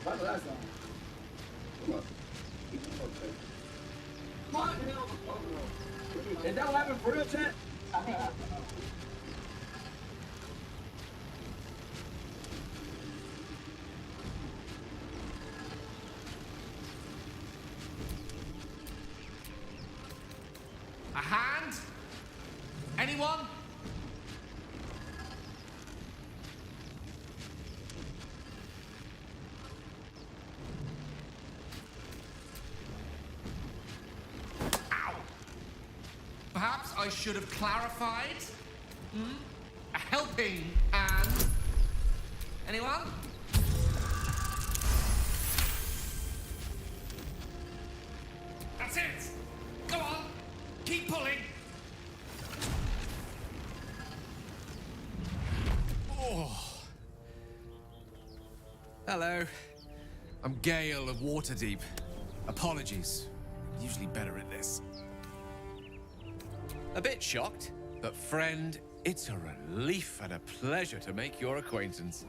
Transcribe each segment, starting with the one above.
Why the last time? Come on. What the hell? Is that what happened for real, chat? A hand? Anyone? Ow! Perhaps I should have clarified? A helping hand? Anyone? That's it! Go on! Keep pulling! Oh. Hello. I'm Gale of Waterdeep. Apologies. I'm usually better at this. A bit shocked, but friend, it's a relief and a pleasure to make your acquaintance.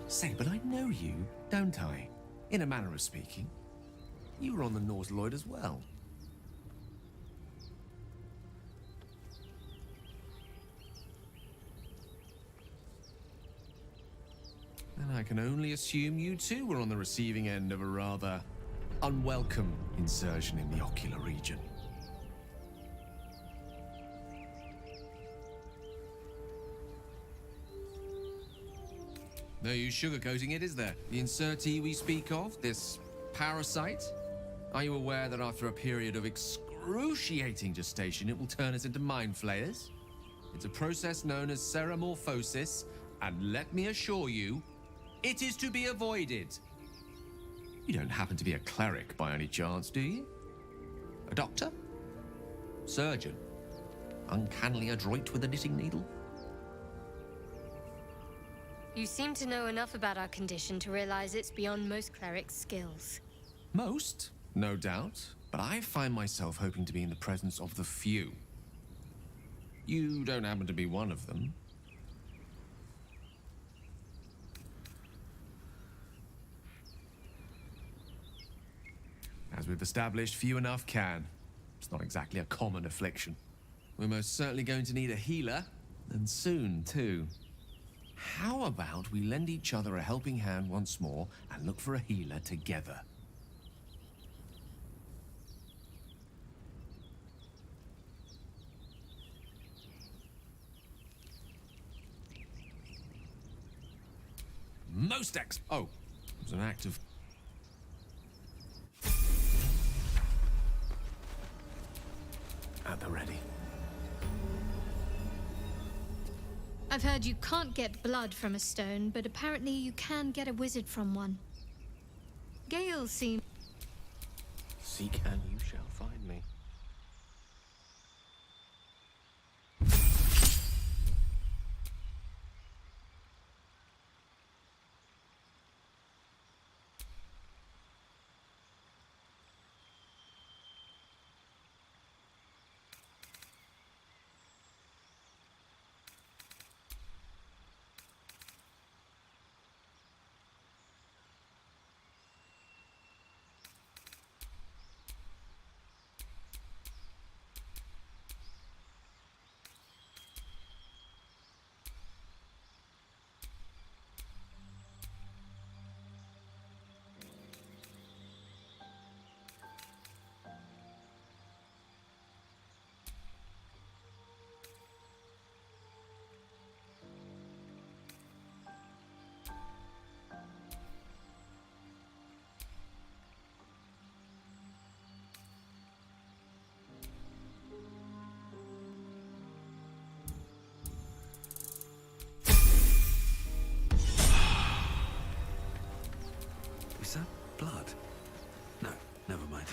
Say, but I know you, don't I? In a manner of speaking. You were on the Norse Lloyd as well. And I can only assume you too were on the receiving end of a rather unwelcome insertion in the ocular region. No use sugarcoating it, is there? The insertee we speak of, this parasite? Are you aware that after a period of excruciating gestation, it will turn us into mind flayers? It's a process known as ceramorphosis, and let me assure you, it is to be avoided. You don't happen to be a cleric by any chance, do you? A doctor? Surgeon? Uncannily adroit with a knitting needle? You seem to know enough about our condition to realize it's beyond most clerics' skills. Most, no doubt, but I find myself hoping to be in the presence of the few. You don't happen to be one of them. As we've established, few enough can. It's not exactly a common affliction. We're most certainly going to need a healer, and soon, too. How about we lend each other a helping hand once more and look for a healer together? Oh, it was an act of... At the ready. I've heard you can't get blood from a stone, but apparently you can get a wizard from one. Gale seems... Seek and you shall find me. Is that blood? No, never mind.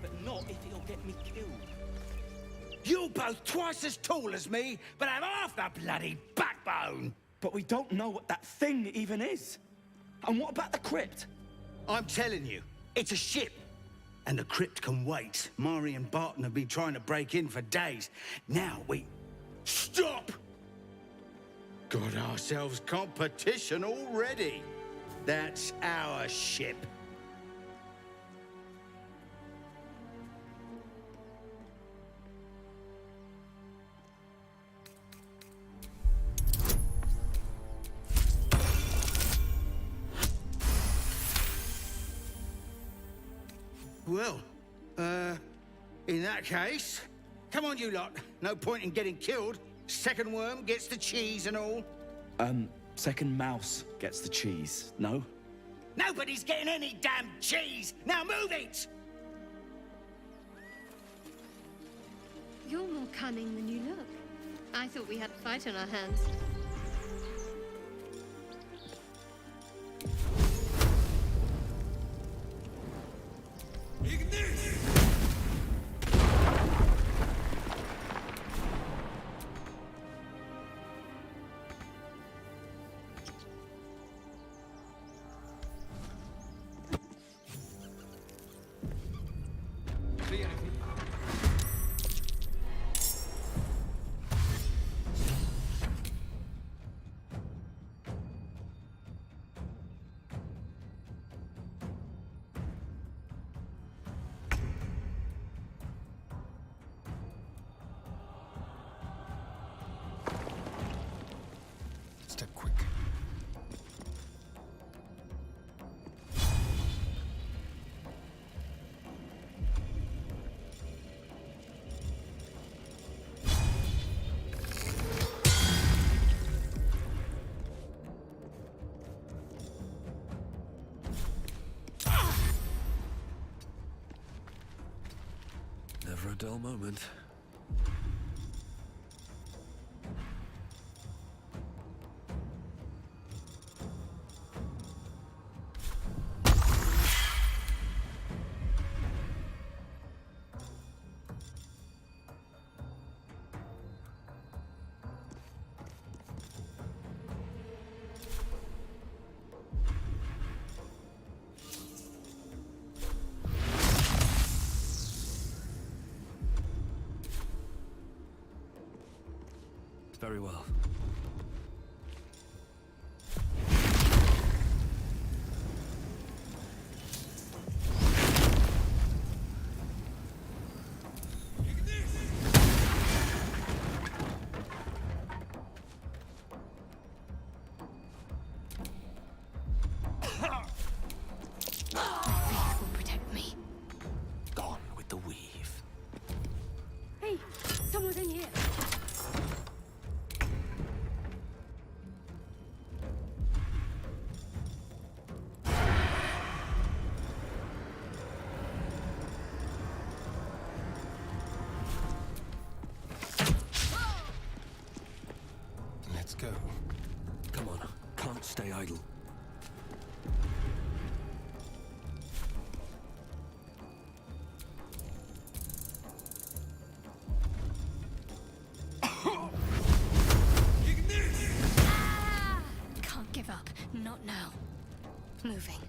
But not if it'll get me killed. You both twice as tall as me, but have half the bloody backbone! But we don't know what that thing even is. And what about the crypt? I'm telling you, it's a ship. And the crypt can wait. Mari and Barton have been trying to break in for days. Now we... Stop! Got ourselves competition already. That's our ship. Well, in that case, come on you lot. No point in getting killed. Second worm gets the cheese and all. Second mouse gets the cheese, no? Nobody's getting any damn cheese! Now move it! You're more cunning than you look. I thought we had a fight on our hands. Step quick. Never a dull moment. Very well. Will protect me. Gone with the weave. Hey, someone's in here. Let's go. Come on, can't stay idle. Can't give up. Not now. Moving.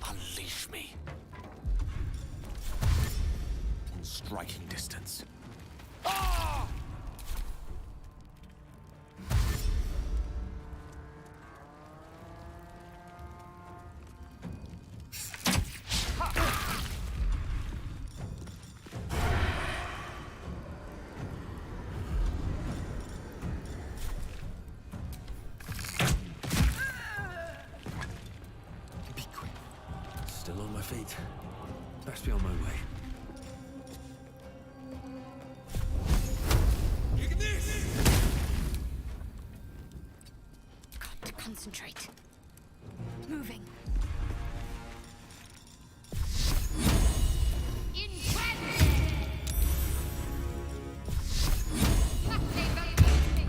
Unleash me. In striking distance. Be quick. Still on my feet. Best be on my way. Got to concentrate. Moving.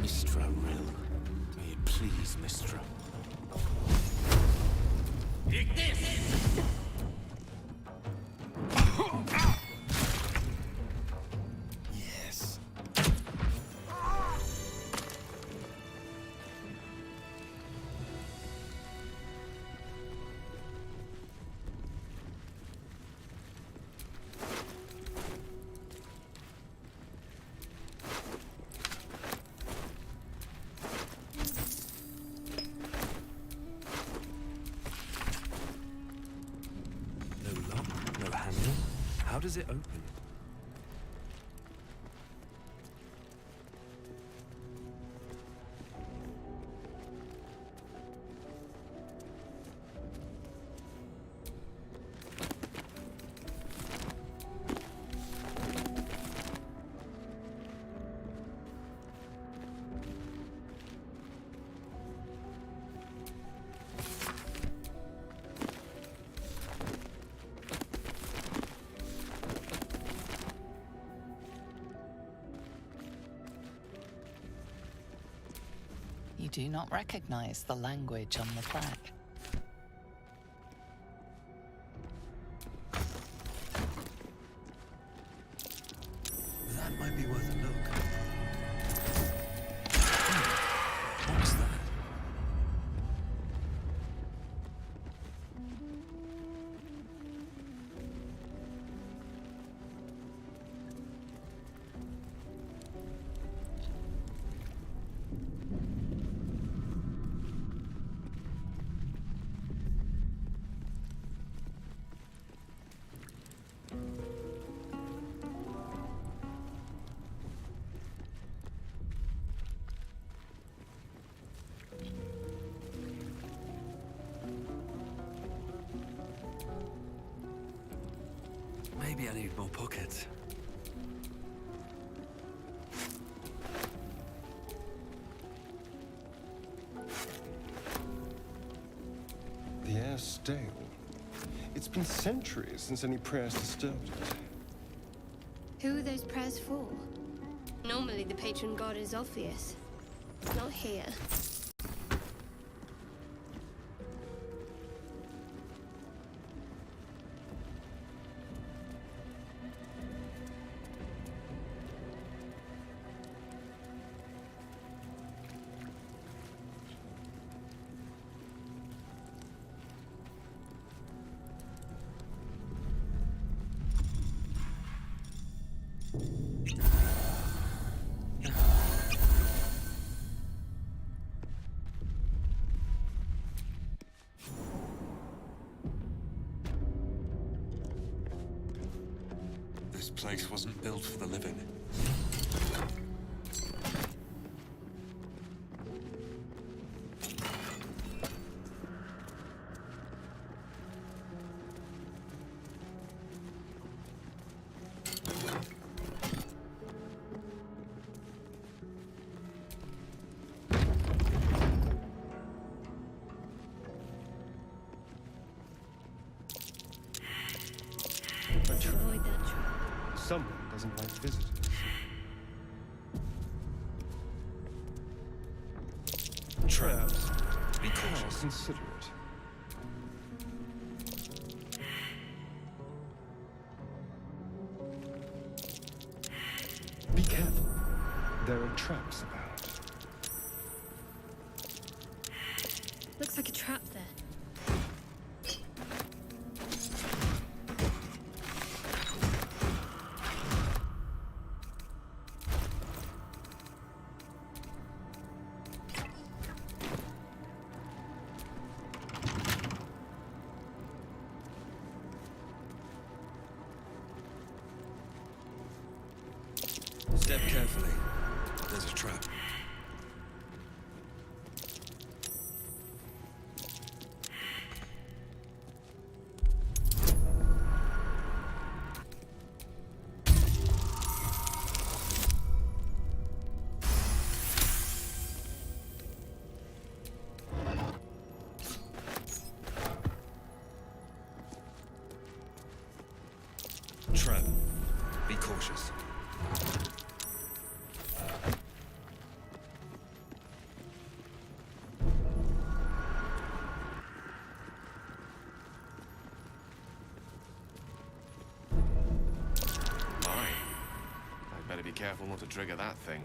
Mistra Rill. May it please, Mistra. Yes. does it open? You do not recognize the language on the plaque. That might be worth a look. What's that? Maybe I need more pockets. The air's stale. It's been centuries since any prayers disturbed it. Who are those prayers for? Normally the patron god is obvious. Not here. This place wasn't built for the living. Avoid that trap. Someone doesn't like visitors. Traps. Be How cautious. considerate. Be careful. There are traps about. Looks like a trap there. Step carefully. There's a trap. Trap. Be cautious. I'd better be careful not to trigger that thing.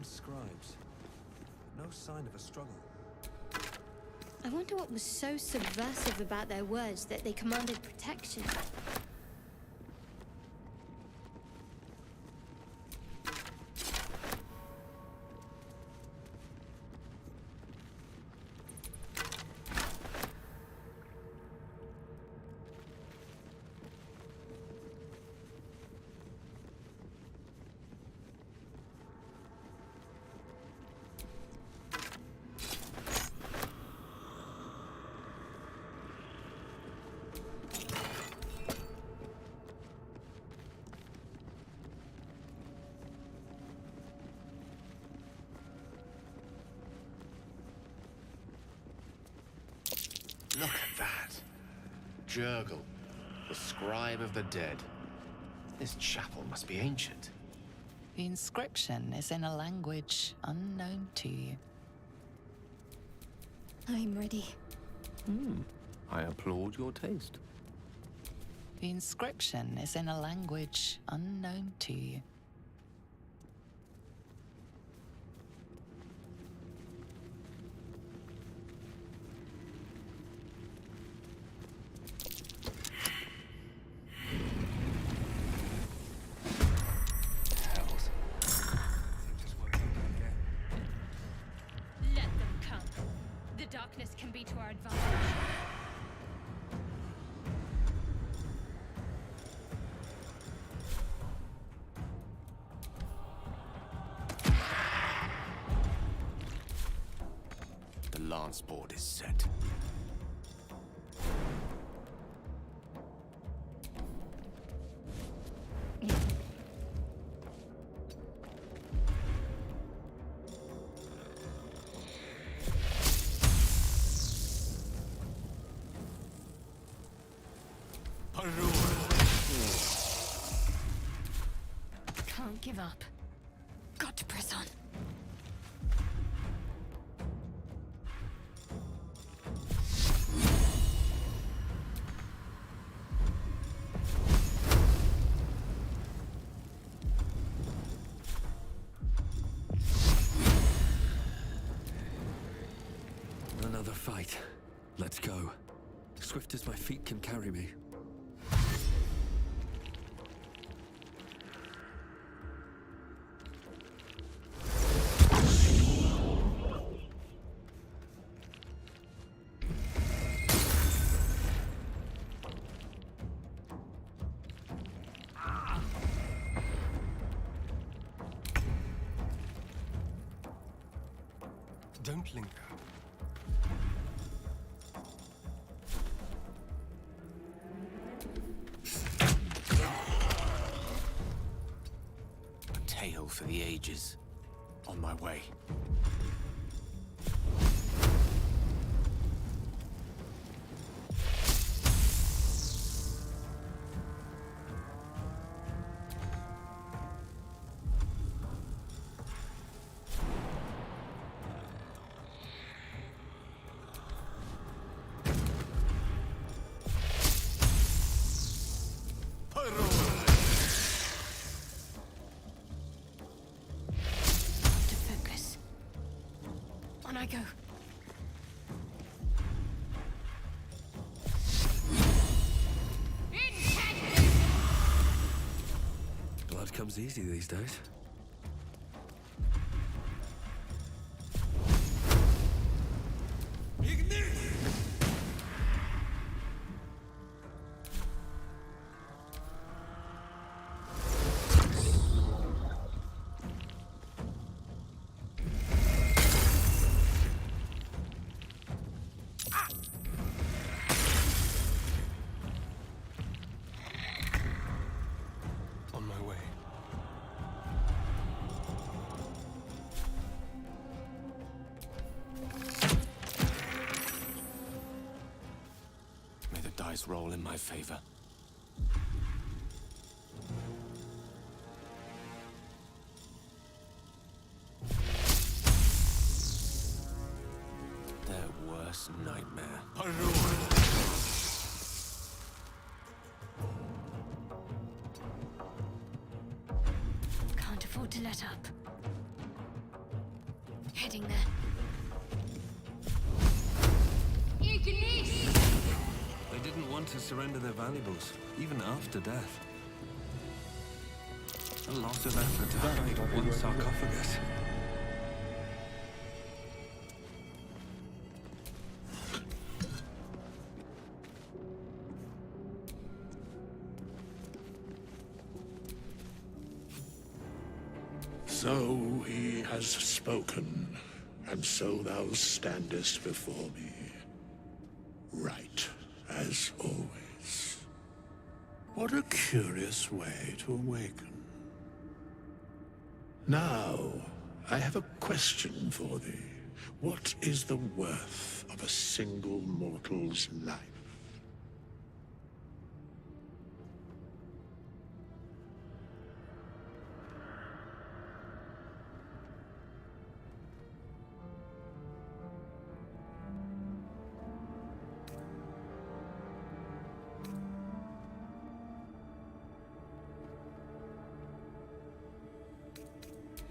some scribes. No sign of a struggle. I wonder what was so subversive about their words that they commanded protection. Look at that. Jurgle, the scribe of the dead. This chapel must be ancient. The inscription is in a language unknown to you. I'm ready. I applaud your taste. The inscription is in a language unknown to you. Let them come. The darkness can be to our advantage. The lance board is set. Can't give up. Got to press on. Another fight. Let's go. Swift as my feet can carry me. Don't linger. A tale for the ages. On my way. To focus. On I go. Blood comes easy these days. On my way. May the dice roll in my favor. Their worst nightmare. Can't afford to let up. getting there. They didn't want to surrender their valuables, even after death. A lot of effort to hide one sarcophagus. So he has spoken, and so thou standest before me. Right, as always. What a curious way to awaken. Now, I have a question for thee. What is the worth of a single mortal's life?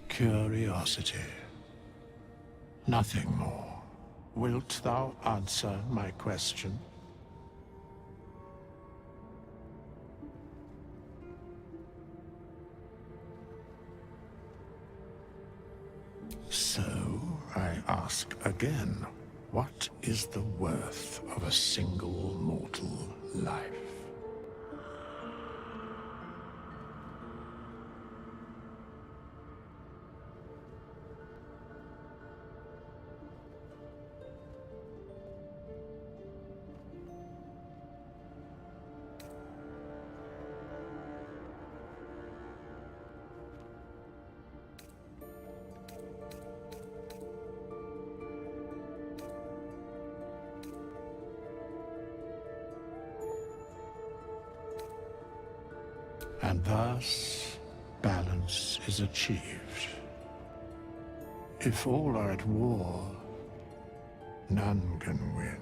Curiosity. Nothing more. Wilt thou answer my question? So, I ask again, what is the worth of a single mortal life? And thus, balance is achieved. If all are at war, none can win.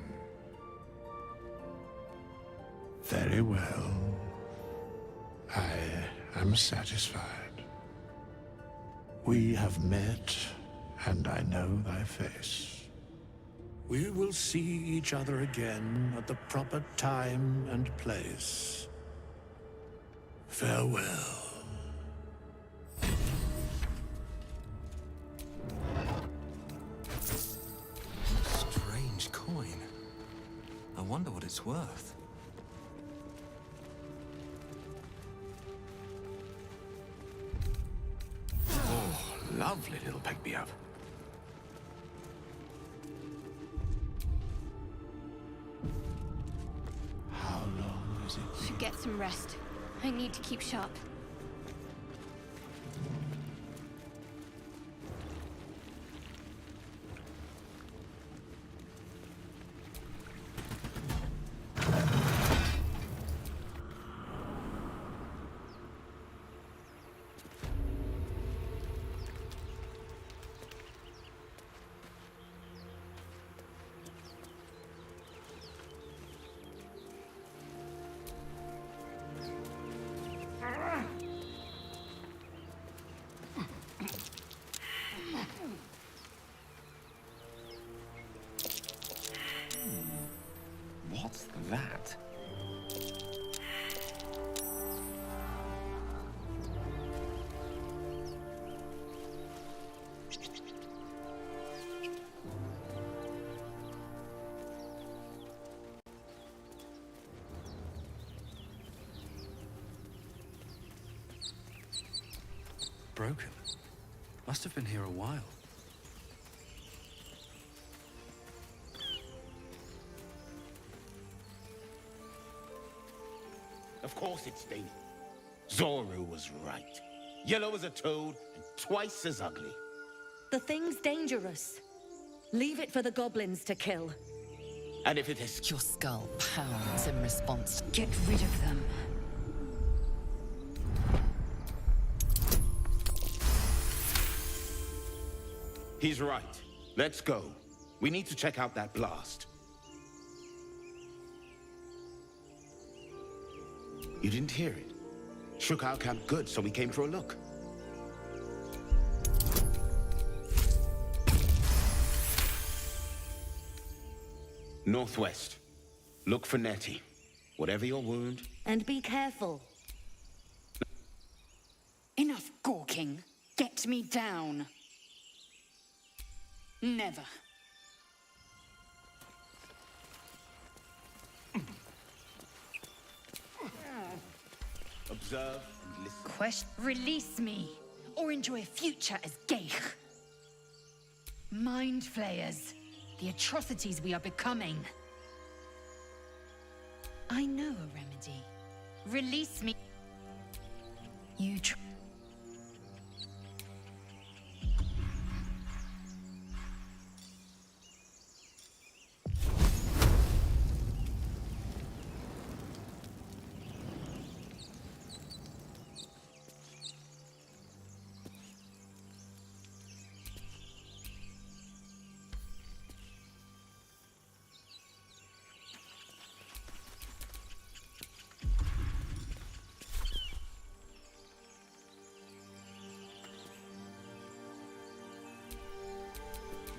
Very well. I am satisfied. We have met, and I know thy face. We will see each other again at the proper time and place. Farewell. Strange coin. I wonder what it's worth. Oh, lovely little pick-me-up. How long is it? Should get some rest. I need to keep sharp. What's that? Broken. Must have been here a while. Of course it's Dane. Zoru was right. Yellow as a toad and twice as ugly. The thing's dangerous. Leave it for the goblins to kill. And if it is... Your skull pounds in response. Get rid of them. He's right. Let's go. We need to check out that blast. You didn't hear it? Shook our camp good, so we came for a look. Northwest. Look for Nettie. Whatever your wound. And be careful. Enough gawking. Get me down. Never. Observe and listen. Release me, or enjoy a future as Geich. Mind flayers. The atrocities we are becoming. I know a remedy. Release me. You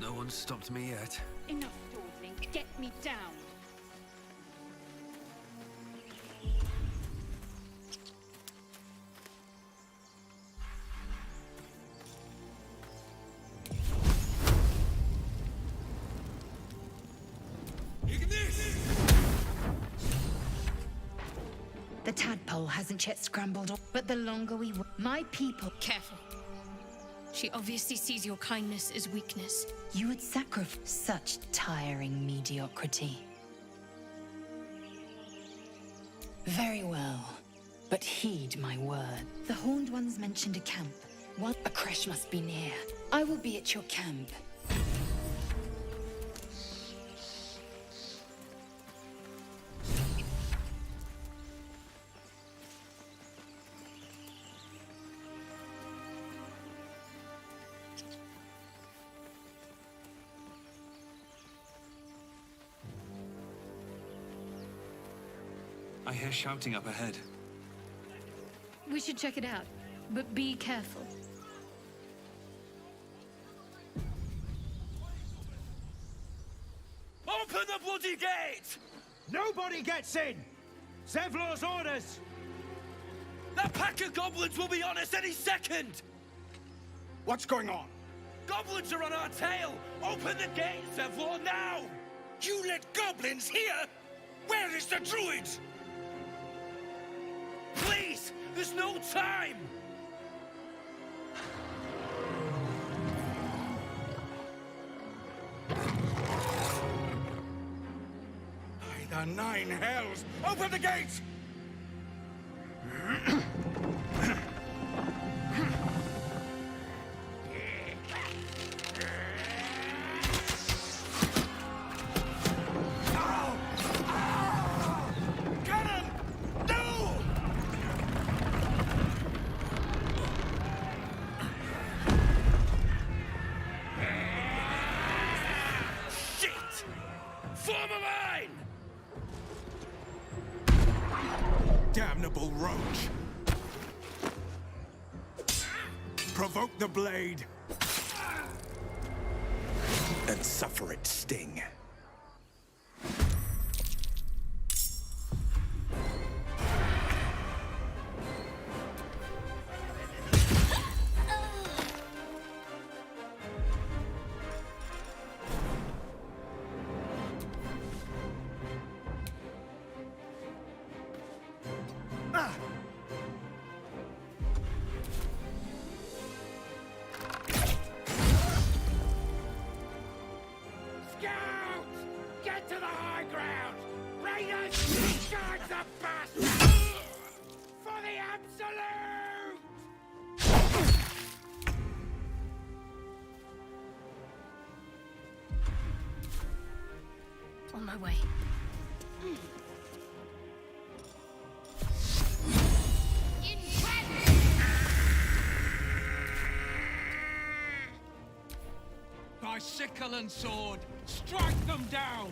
No one's stopped me yet. Enough dawdling. Get me down. The tadpole hasn't yet scrambled up, but the longer we my people. Careful. She obviously sees your kindness as weakness. You would sacrifice such tiring mediocrity. Very well, but heed my word. The Horned Ones mentioned a camp. What? A crash must be near. I will be at your camp. I hear shouting up ahead. We should check it out, but be careful. Open the bloody gate! Nobody gets in! Zevlor's orders! That pack of goblins will be on us any second! What's going on? Goblins are on our tail! Open the gate, Zevlor, now! You let goblins here? Where is the druid? Please! There's no time! By the 9 hells! Open the gate! Damnable roach! Provoke the blade and suffer its sting. On my way. By sickle and sword, strike them down!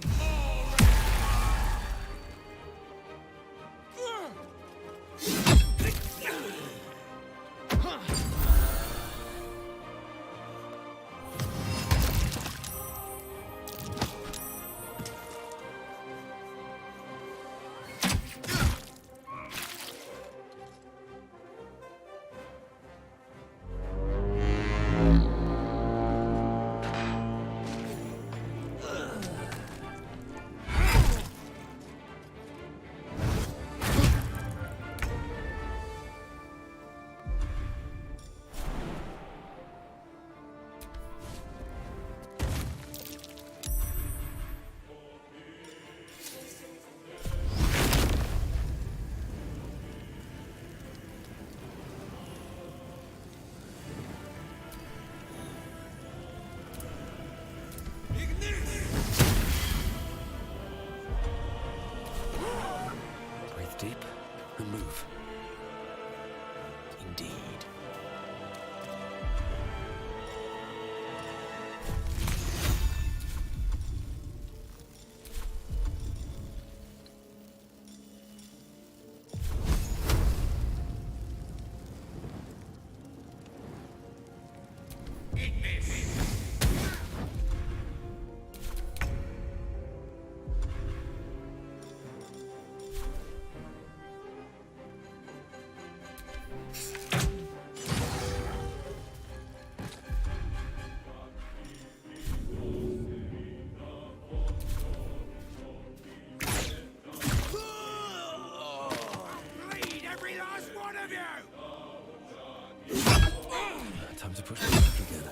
and move. Indeed. Bleed every last one of you! Time to push back again.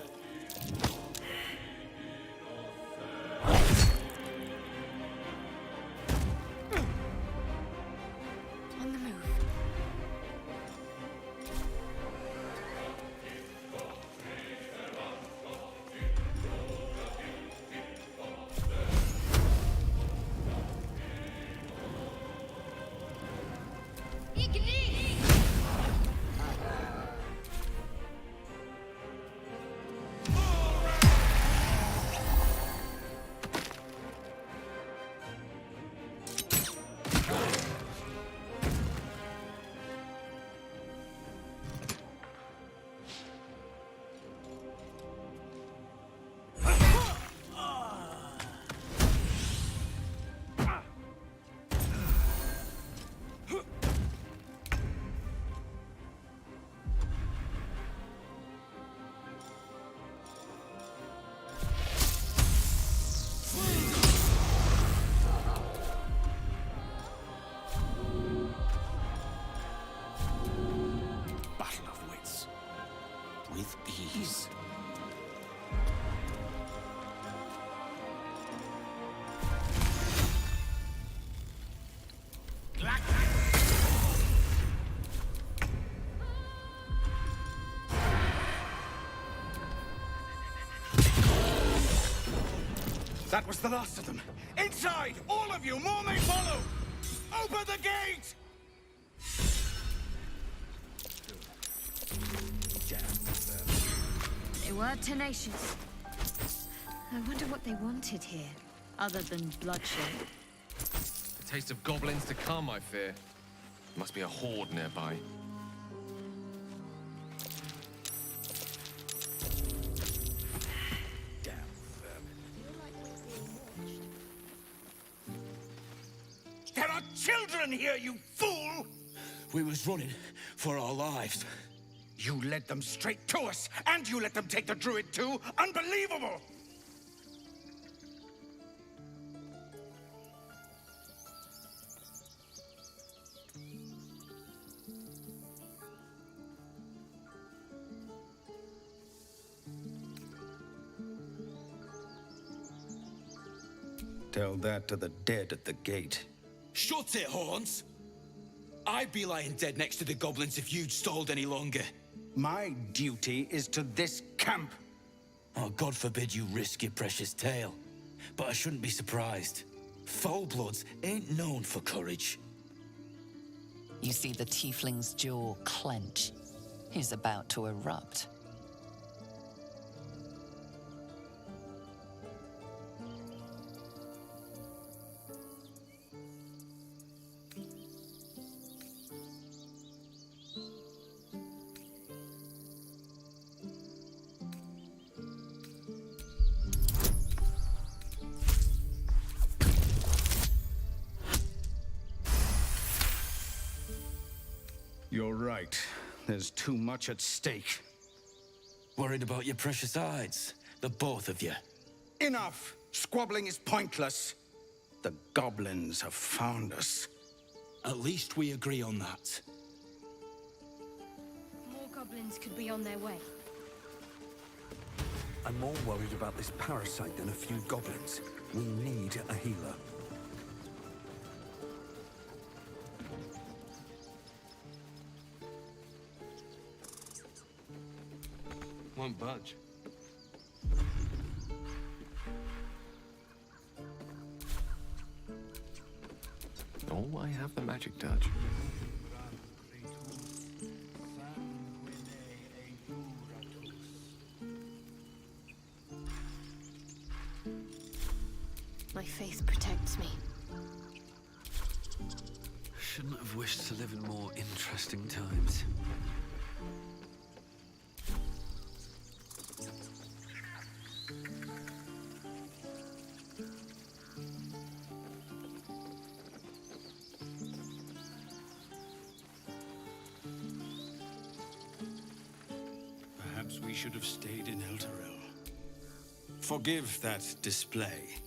On the move. Battle of wits. With ease. That was the last of them. Inside! All of you! More may follow! Open the gate! They were tenacious. I wonder what they wanted here, other than bloodshed. A taste of goblins to come, I fear. Must be a horde nearby. There are children here, you fool! We was running for our lives. You led them straight to us, and you let them take the druid too? Unbelievable! Tell that to the dead at the gate. Shut it, Horns! I'd be lying dead next to the goblins if you'd stalled any longer. My duty is to this camp. Oh, God forbid you risk your precious tail. But I shouldn't be surprised. Foulbloods ain't known for courage. You see the tiefling's jaw clench. He's about to erupt. You're right. There's too much at stake. Worried about your precious hides? The both of you. Enough! Squabbling is pointless. The goblins have found us. At least we agree on that. More goblins could be on their way. I'm more worried about this parasite than a few goblins. We need a healer. Won't budge. Oh, I have the magic touch. My faith protects me. Shouldn't have wished to live in more interesting times. Perhaps we should have stayed in Elturel. Forgive that display.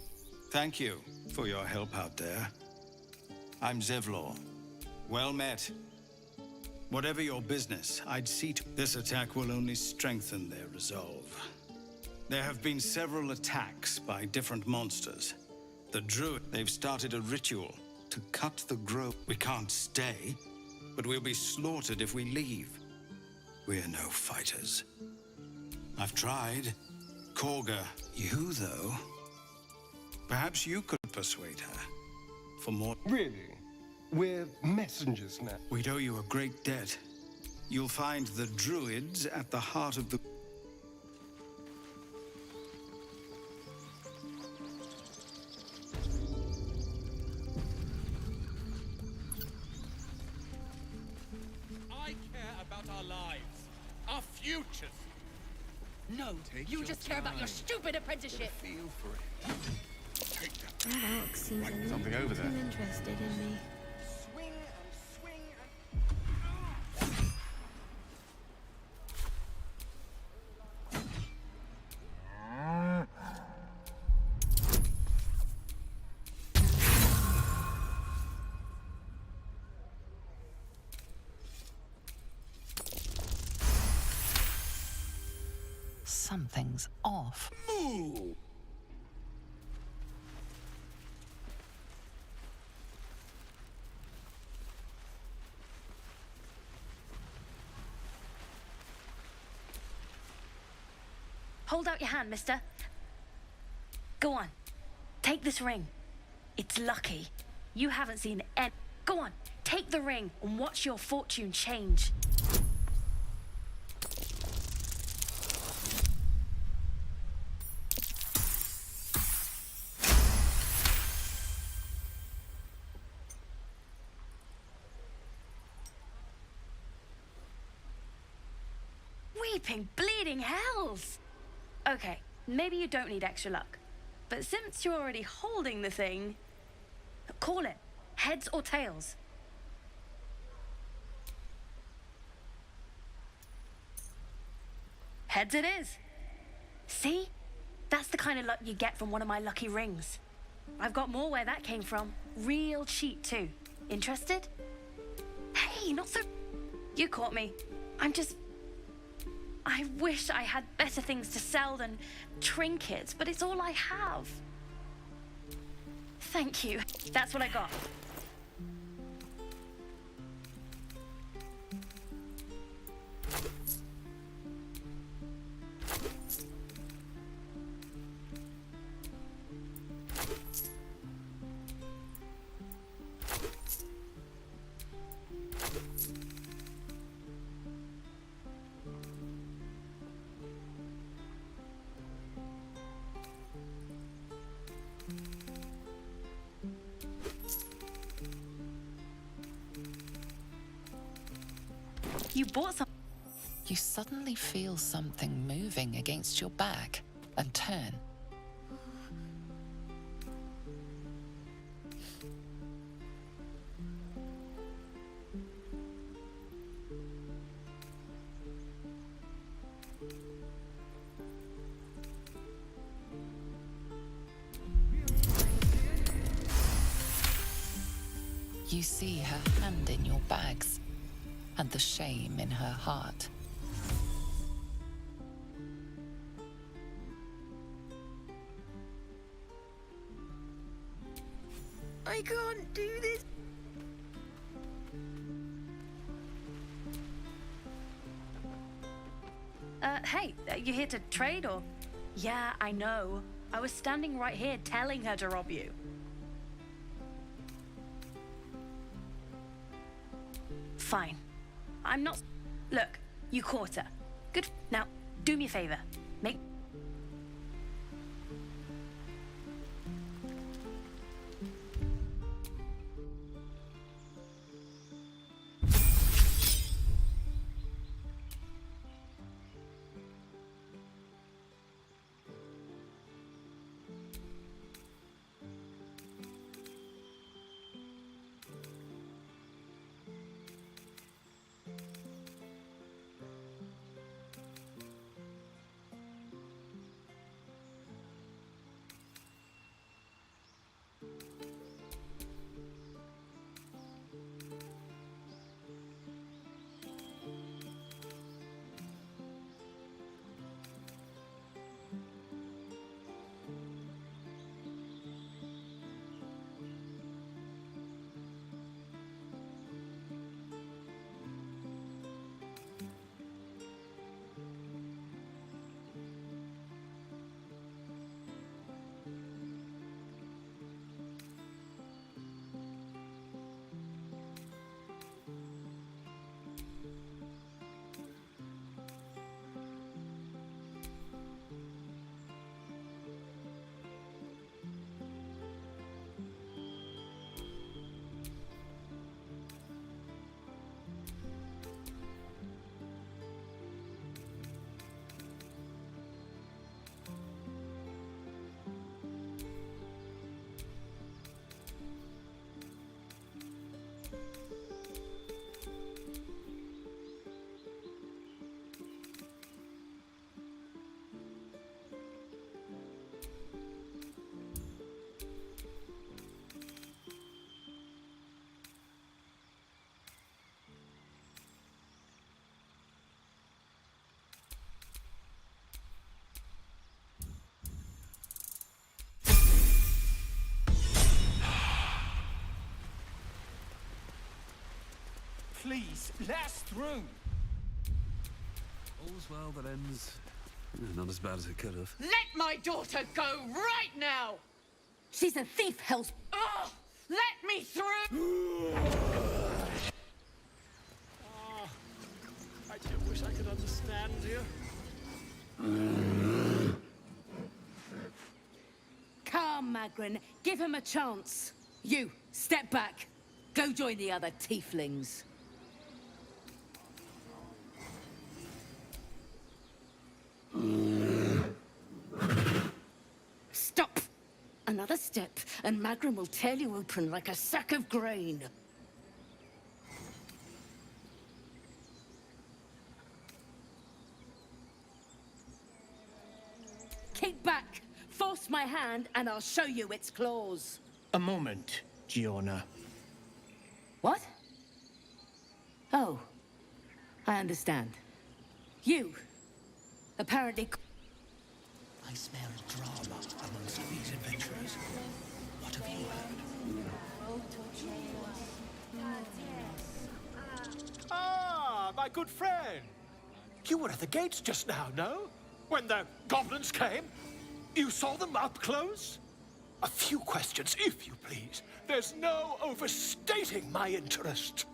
Thank you for your help out there. I'm Zevlor. Well met. Whatever your business, I'd see to this attack will only strengthen their resolve. There have been several attacks by different monsters. The Druid, they've started a ritual to cut the grove. We can't stay, but we'll be slaughtered if we leave. We're no fighters. I've tried. Korga, you though. Perhaps you could persuade her. For more. Really? We're messengers now. We'd owe you a great debt. You'll find the Druids at the heart of the... I care about our lives, our futures. No, you just care about your stupid apprenticeship. Feel for it. That orc seems a little something over too there. interested in me. Swing and swing Something's off. Moo! Hold out your hand, mister. Go on. Take this ring. It's lucky. You haven't seen any... Go on. Take the ring and watch your fortune change. Weeping, bleeding hells! Okay, maybe you don't need extra luck. But since you're already holding the thing, call it. Heads or tails. Heads it is. See? That's the kind of luck you get from one of my lucky rings. I've got more where that came from. Real cheap too. Interested? Hey, not so... You caught me. I wish I had better things to sell than trinkets, but it's all I have. Thank you. That's what I got. You bought some... You suddenly feel something moving against your back and turn. You see her hand in your bags and the shame in her heart. I can't do this. Hey, you here to trade or? Yeah, I know. I was standing right here telling her to rob you. Fine. I'm not... Look, you caught her. Good. Now, do me a favor. Please, let us through. All's well that ends. Not as bad as it could have. Let my daughter go right now! She's a thief, Hell's... Oh, let me through! I do wish I could understand you. Calm, Magrin. Give him a chance. You, step back. Go join the other tieflings. Stop! Another step, and Magrin will tear you open like a sack of grain. Keep back! Force my hand, and I'll show you its claws. A moment, Giona. What? Oh. I understand. You. Apparently... I smell drama amongst these adventurers. What have you heard? Ah, my good friend. You were at the gates just now, no? When the goblins came? You saw them up close? A few questions, if you please. There's no overstating my interest.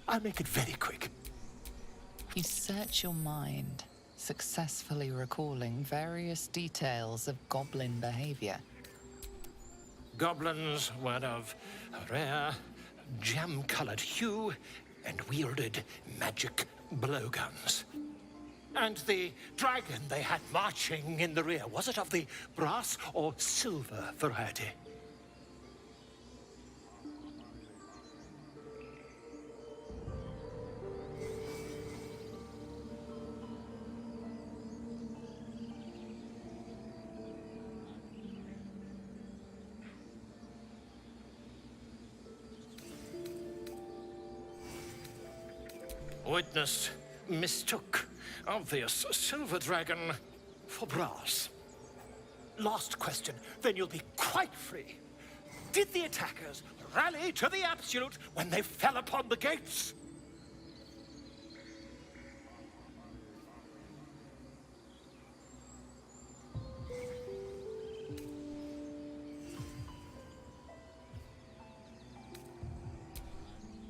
I'll make it very quick. You search your mind, successfully recalling various details of goblin behavior. Goblins were of a rare, jam-colored hue and wielded magic blowguns. And the dragon they had marching in the rear, was it of the brass or silver variety? Witness mistook obvious silver dragon for brass. Last question, then you'll be quite free. Did the attackers rally to the absolute when they fell upon the gates?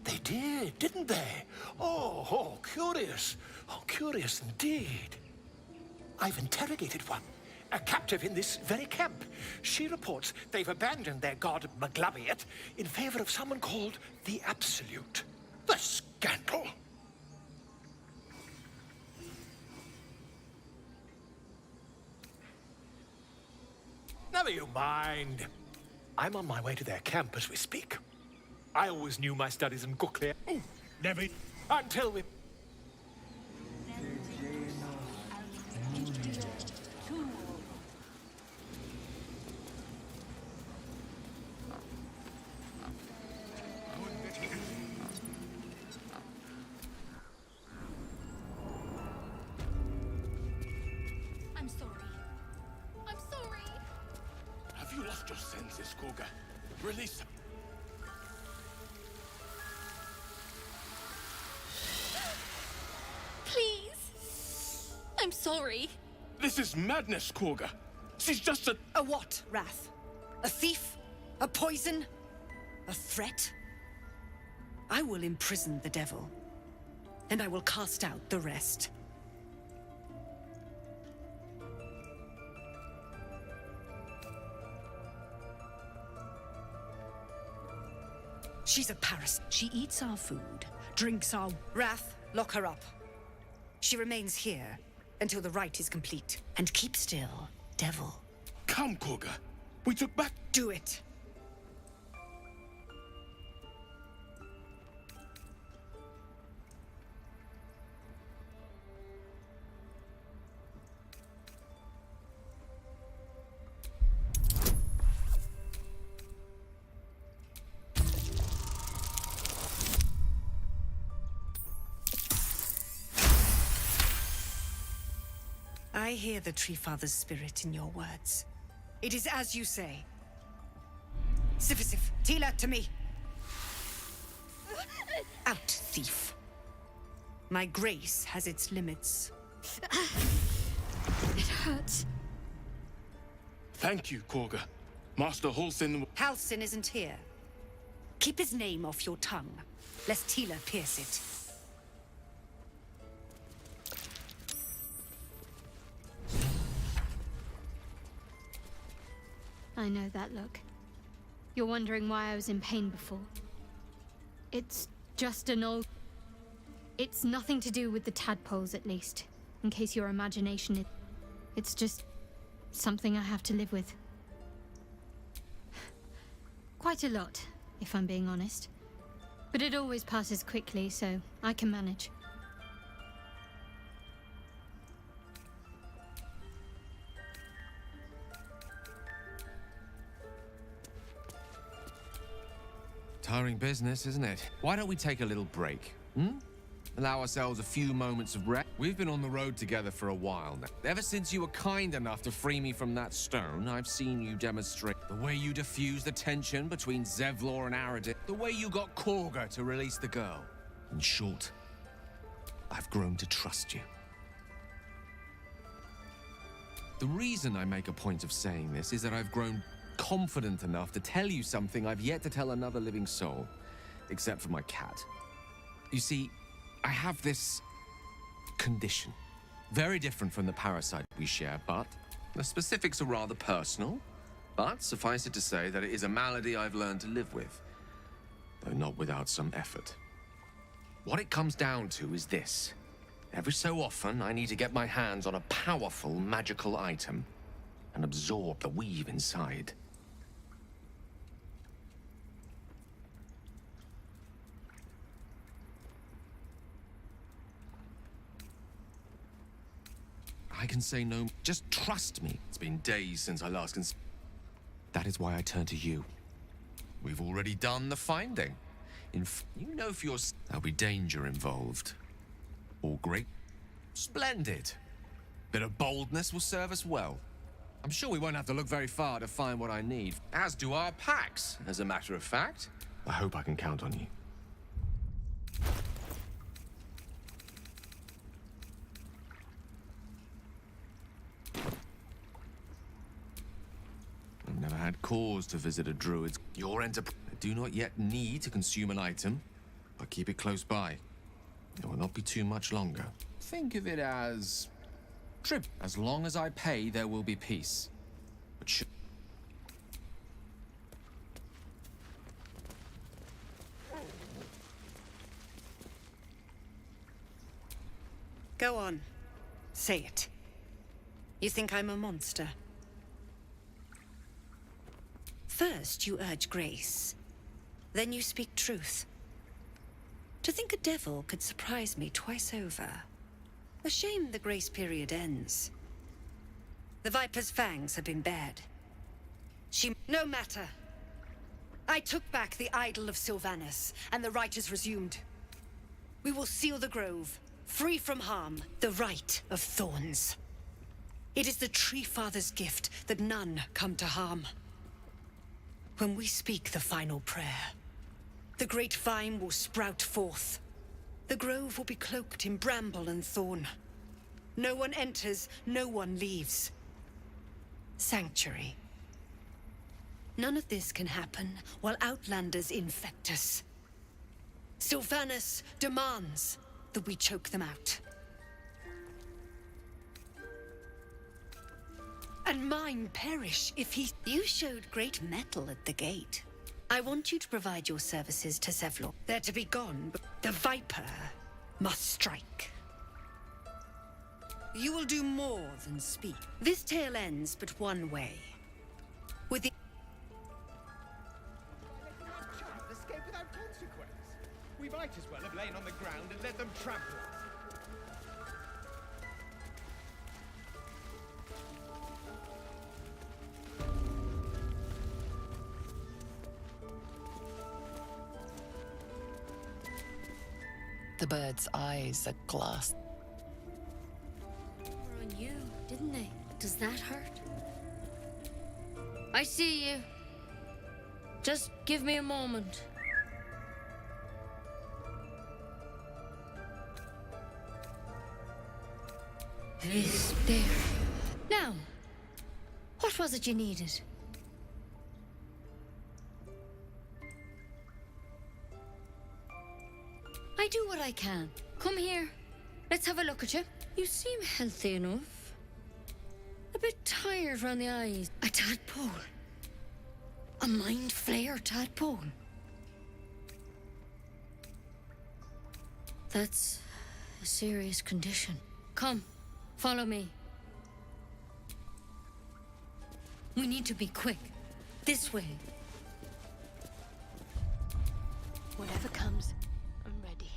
They did, didn't they? Oh, curious. Oh, curious indeed. I've interrogated one, a captive in this very camp. She reports they've abandoned their god Maglabiet in favor of someone called the Absolute. The scandal! Never you mind. I'm on my way to their camp as we speak. I always knew my studies in Cooklear. Never. Until we... I'm sorry. I'm sorry. Have you lost your senses, Koga? Release them. Please. I'm sorry. This is madness, Koga. She's just a... A what, Wrath? A thief? A poison? A threat? I will imprison the devil, and I will cast out the rest. She's a parasite. She eats our food, drinks our... Wrath, lock her up. She remains here until the rite is complete. And keep still, devil. Come, Koga. We took back... Do it. I hear the Tree Father's spirit in your words. It is as you say. Sif, Tila, to me! Out, thief. My grace has its limits. It hurts. Thank you, Korga. Master Halsin... Halsin isn't here. Keep his name off your tongue, lest Tila pierce it. I know that look. You're wondering why I was in pain before. It's just an old... It's nothing to do with the tadpoles, at least. In case your imagination is... It's just... something I have to live with. Quite a lot, if I'm being honest. But it always passes quickly, so I can manage. Tiring business, isn't it? Why don't we take a little break, Allow ourselves a few moments of rest. We've been on the road together for a while now. Ever since you were kind enough to free me from that stone, I've seen you demonstrate the way you diffused the tension between Zevlor and Aradin, the way you got Korga to release the girl. In short, I've grown to trust you. The reason I make a point of saying this is that I've grown confident enough to tell you something I've yet to tell another living soul, except for my cat. You see, I have this condition. Very different from the parasite we share, but the specifics are rather personal. But suffice it to say that it is a malady I've learned to live with, though not without some effort. What it comes down to is this. Every so often, I need to get my hands on a powerful magical item and absorb the weave inside. I can say no. Just trust me. It's been days since I last That is why I turn to you. We've already done the finding. You know for yourself there'll be danger involved. All great. Splendid. Bit of boldness will serve us well. I'm sure we won't have to look very far to find what I need. As do our packs, as a matter of fact. I hope I can count on you. I've never had cause to visit a druid's. Your enterprise. I do not yet need to consume an item, but keep it close by. It will not be too much longer. Think of it as... trip. As long as I pay, there will be peace. But Go on. Say it. You think I'm a monster? First, you urge grace. Then you speak truth. To think a devil could surprise me twice over. A shame the grace period ends. The Viper's fangs have been bared. No matter. I took back the idol of Sylvanas, and the rite is resumed. We will seal the grove, free from harm, the rite of thorns. It is the Tree Father's gift that none come to harm. When we speak the final prayer, the great vine will sprout forth. The grove will be cloaked in bramble and thorn. No one enters, no one leaves. Sanctuary. None of this can happen while Outlanders infect us. Sylvanas demands that we choke them out. And mine perish if he... You showed great mettle at the gate. I want you to provide your services to Zevlor. They're to be gone, but the Viper must strike. You will do more than speak. This tale ends but one way. With the... Escape without consequence. We might as well have lain on the ground and let them trample us. The bird's eyes are glass. On you, didn't that hurt? I see you. Just give me a moment. This there. Now, what was it you needed? I do what I can. Come here. Let's have a look at you. You seem healthy enough. A bit tired round the eyes. A tadpole. A mind flayer tadpole. That's a serious condition. Come, follow me. We need to be quick. This way. Whatever comes, I'm ready.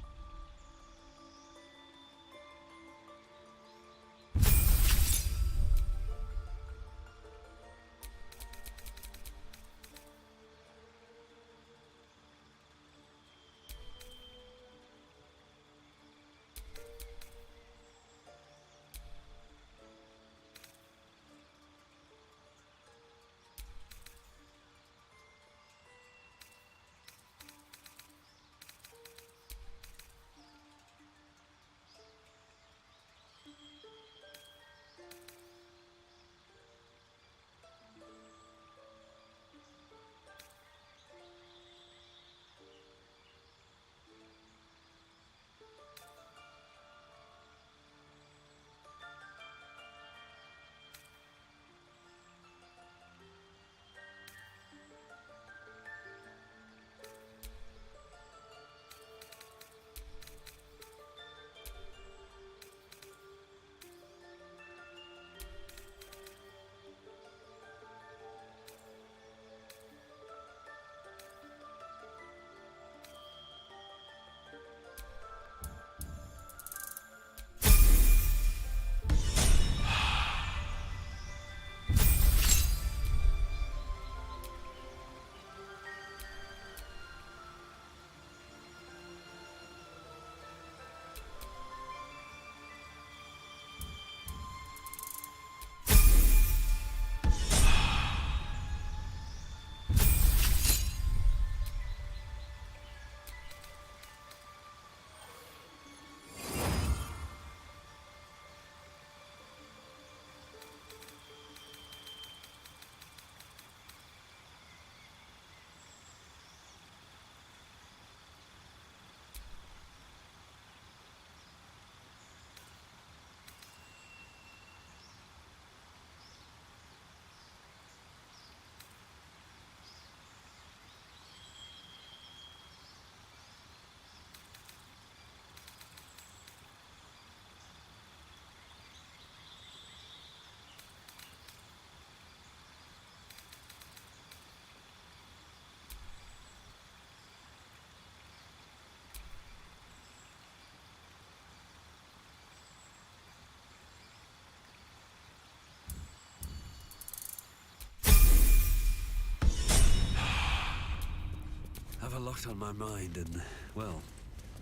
Have a lot on my mind and, well,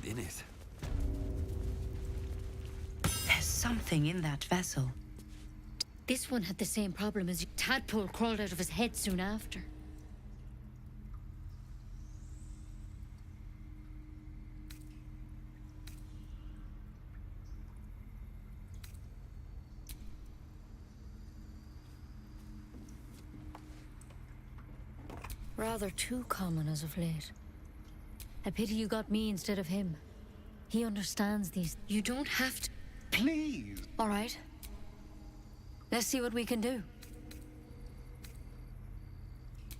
in it. There's something in that vessel. This one had the same problem as you. Tadpole crawled out of his head soon after. Rather too common as of late. A pity you got me instead of him. He understands these. You don't have to. Please! All right. Let's see what we can do.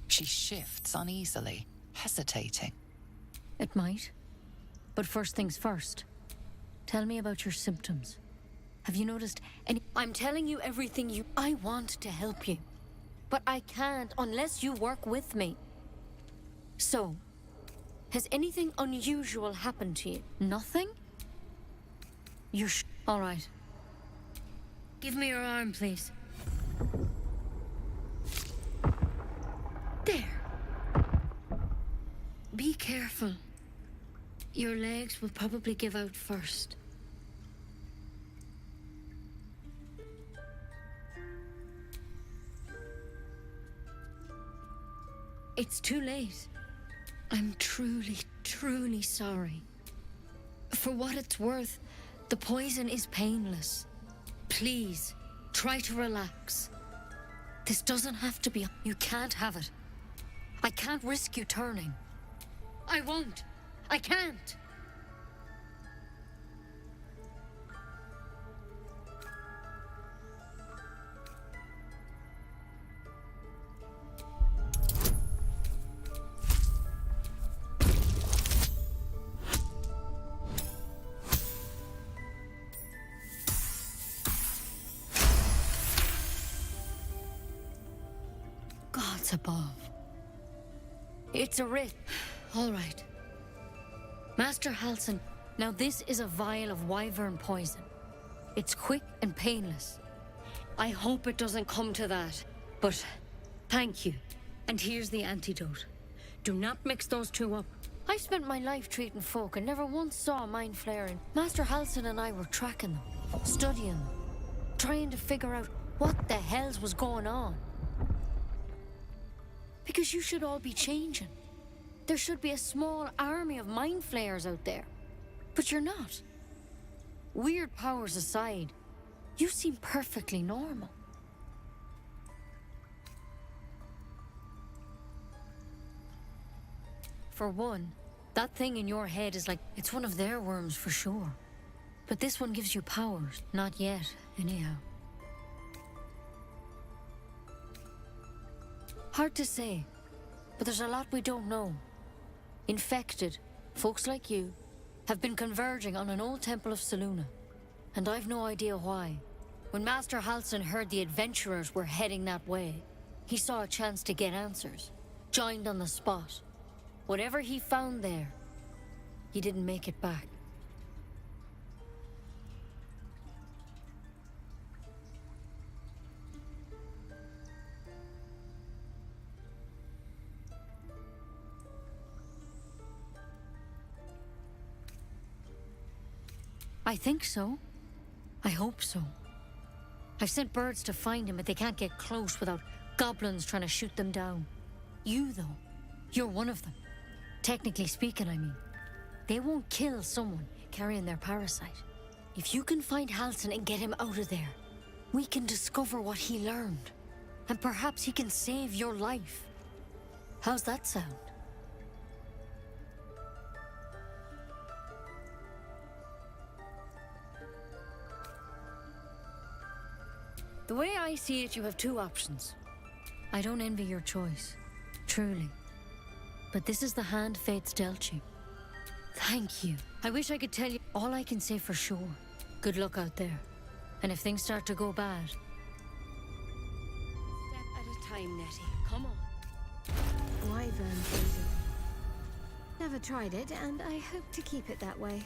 She shifts uneasily, hesitating. It might. But first things first. Tell me about your symptoms. Have you noticed any... I'm telling you everything you... I want to help you. But I can't unless you work with me. So, has anything unusual happened to you? Nothing? You're all right. Give me your arm, please. There. Be careful. Your legs will probably give out first. It's too late. I'm truly, truly sorry. For what it's worth, the poison is painless. Please, try to relax. This doesn't have to be. You can't have it. I can't risk you turning. I won't. I can't. Gods above. It's a writ. All right. Master Halsin, now this is a vial of wyvern poison. It's quick and painless. I hope it doesn't come to that, but thank you. And here's the antidote. Do not mix those two up. I've spent my life treating folk and never once saw a mind flaring. Master Halsin and I were tracking them, studying them, trying to figure out what the hells was going on. Because you should all be changing. There should be a small army of mind flayers out there. But you're not. Weird powers aside, you seem perfectly normal. For one, that thing in your head is like, it's one of their worms for sure. But this one gives you powers. Not yet, anyhow. Hard to say, but there's a lot we don't know. Infected, folks like you, have been converging on an old temple of Selûne, and I've no idea why. When Master Halsin heard the adventurers were heading that way, he saw a chance to get answers, joined on the spot. Whatever he found there, he didn't make it back. I think so. I hope so. I've sent birds to find him, but they can't get close without goblins trying to shoot them down. You, though, you're one of them. Technically speaking, I mean. They won't kill someone carrying their parasite. If you can find Halsin and get him out of there, we can discover what he learned. And perhaps he can save your life. How's that sound? The way I see it, you have two options. I don't envy your choice, truly. But this is the hand fate's dealt you. Thank you. I wish I could tell you all I can say for sure. Good luck out there. And if things start to go bad... Step at a time, Nettie. Come on. Wyvern poison. Never tried it, and I hope to keep it that way.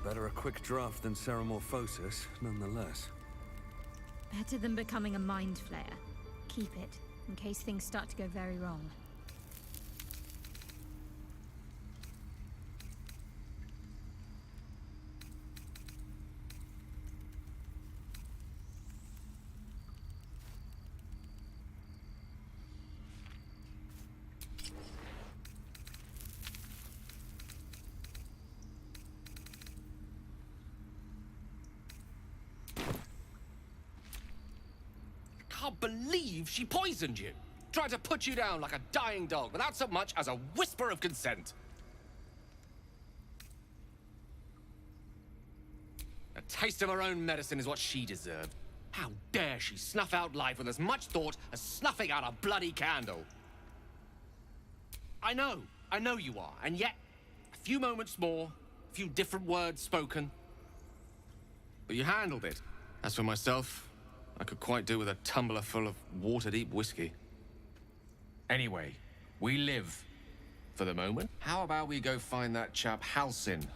Better a quick draft than Ceramorphosis, nonetheless. Better than becoming a mind flayer. Keep it, in case things start to go very wrong. Can't believe she poisoned you. Tried to put you down like a dying dog without so much as a whisper of consent. A taste of her own medicine is what she deserved. How dare she snuff out life with as much thought as snuffing out a bloody candle? I know you are, and yet, a few moments more, a few different words spoken. But you handled it. As for myself, I could quite do with a tumbler full of water-deep whiskey. Anyway, we live for the moment. How about we go find that chap Halsin?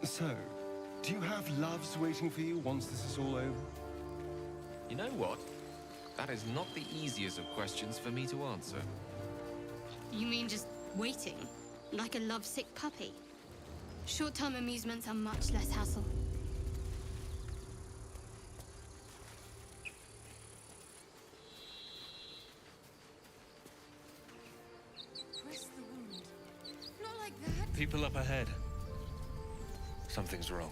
So, do you have loves waiting for you once this is all over? You know what? That is not the easiest of questions for me to answer. You mean just waiting? Like a lovesick puppy? Short-term amusements are much less hassle. Press the wound. Not like that. People up ahead. Something's wrong.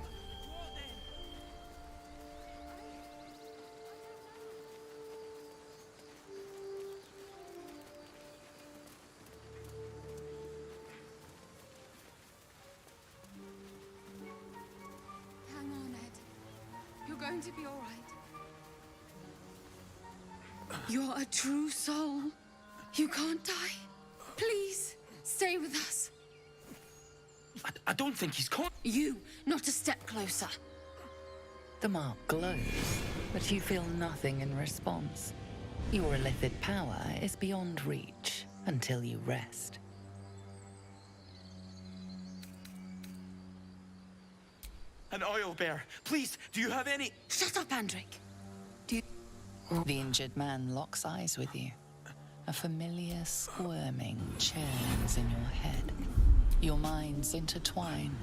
Hang on, Ed. You're going to be all right. You're a true soul. You can't die. Please, stay with us. I don't think he's caught. You, not a step closer. The mark glows, but you feel nothing in response. Your illithid power is beyond reach until you rest. An oil bear. Please, do you have any... Shut up, Andric. The injured man locks eyes with you. A familiar squirming churns in your head. Your minds intertwine.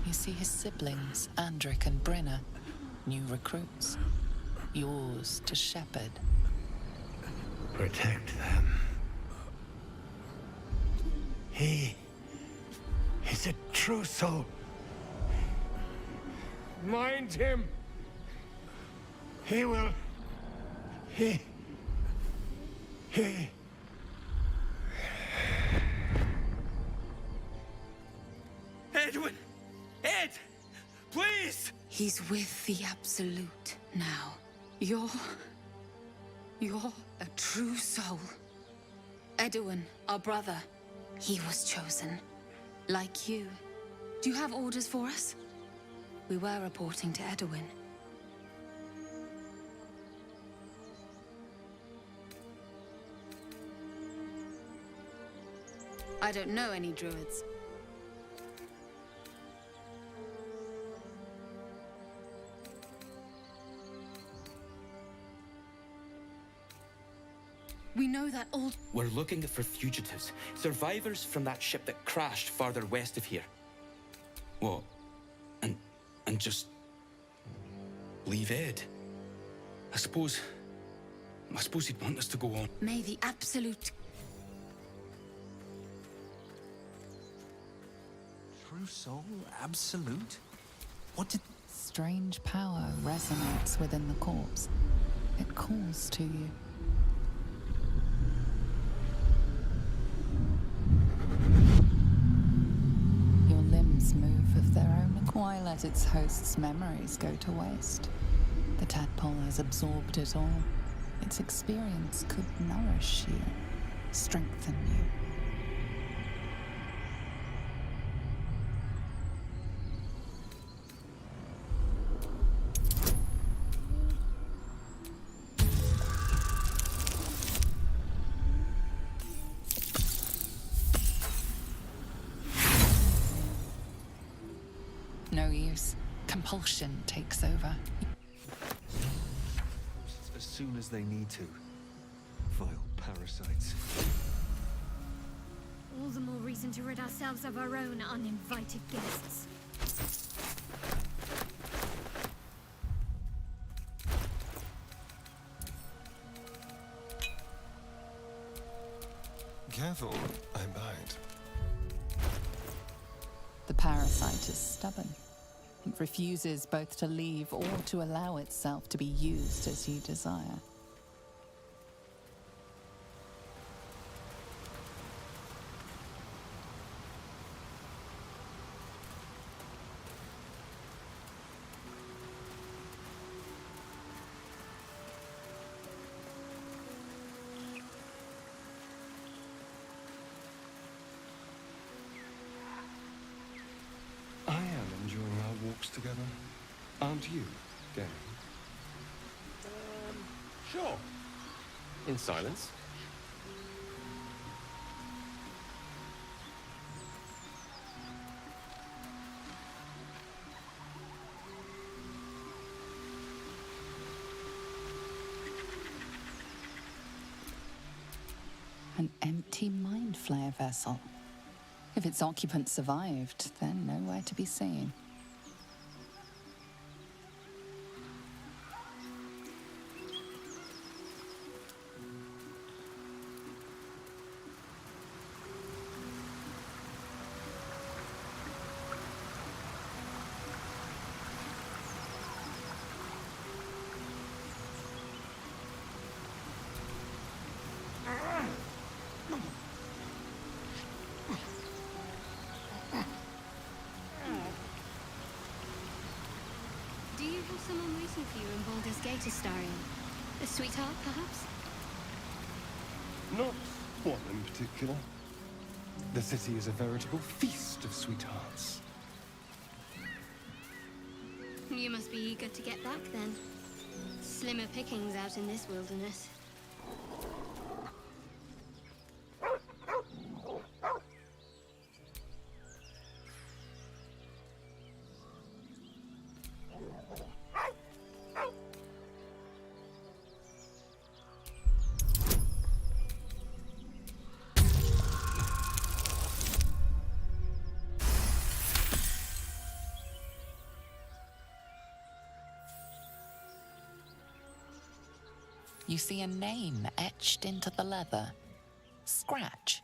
You see his siblings, Andric and Brenna, new recruits, yours to shepherd. Protect them. He is a true soul. Mind him. He will... He... Edwin! Ed! Please! He's with the Absolute now. You're a true soul. Edwin, our brother, he was chosen. Like you. Do you have orders for us? We were reporting to Edwin. I don't know any druids. We know that old... We're looking for fugitives. Survivors from that ship that crashed farther west of here. What? And just... leave Ed? I suppose he'd want us to go on. May the Absolute... True soul? Absolute? What did... Strange power resonates within the corpse. It calls to you. Your limbs move of their own. Why let its host's memories go to waste? The tadpole has absorbed it all. Its experience could nourish you, strengthen you. No use. Compulsion takes over. As soon as they need to. Vile parasites. All the more reason to rid ourselves of our own uninvited guests. Careful, I bite. The parasite is stubborn. It refuses both to leave or to allow itself to be used as you desire. I am enjoying our walks together. Aren't you, Gary? Sure. In silence. An empty mind flare vessel. If its occupant survived, they're nowhere to be seen. Do you have someone waiting for you in Baldur's Gate, Astarion? A sweetheart, perhaps? Not one in particular. The city is a veritable feast of sweethearts. You must be eager to get back, then. Slimmer pickings out in this wilderness. You see a name etched into the leather. Scratch.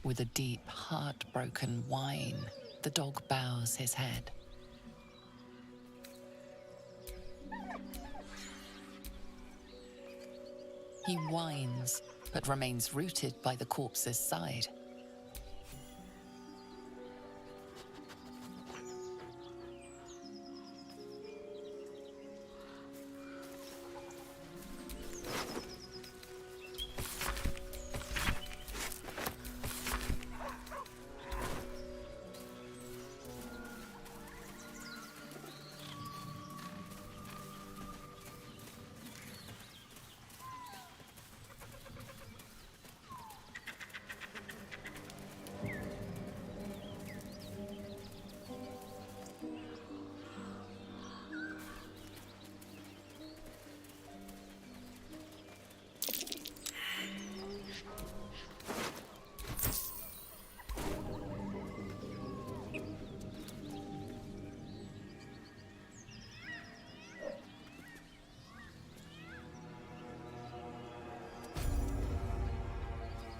With a deep, heartbroken whine, the dog bows his head. He whines, but remains rooted by the corpse's side.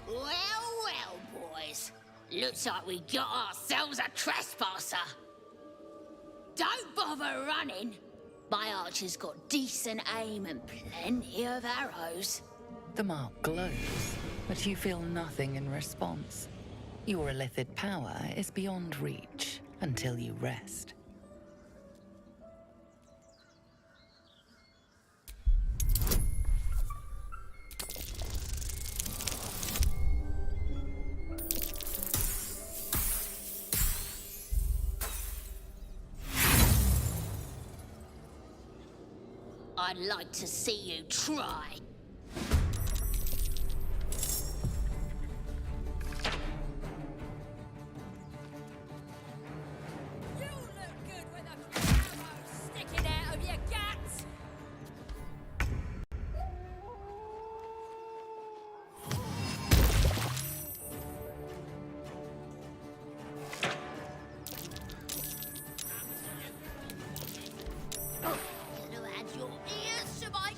Well, boys. Looks like we got ourselves a trespasser. Don't bother running. My archer's got decent aim and plenty of arrows. The mark glows, but you feel nothing in response. Your illithid power is beyond reach until you rest. I'd like to see you try. You look good with a arrow sticking out of your guts. You had your ears to my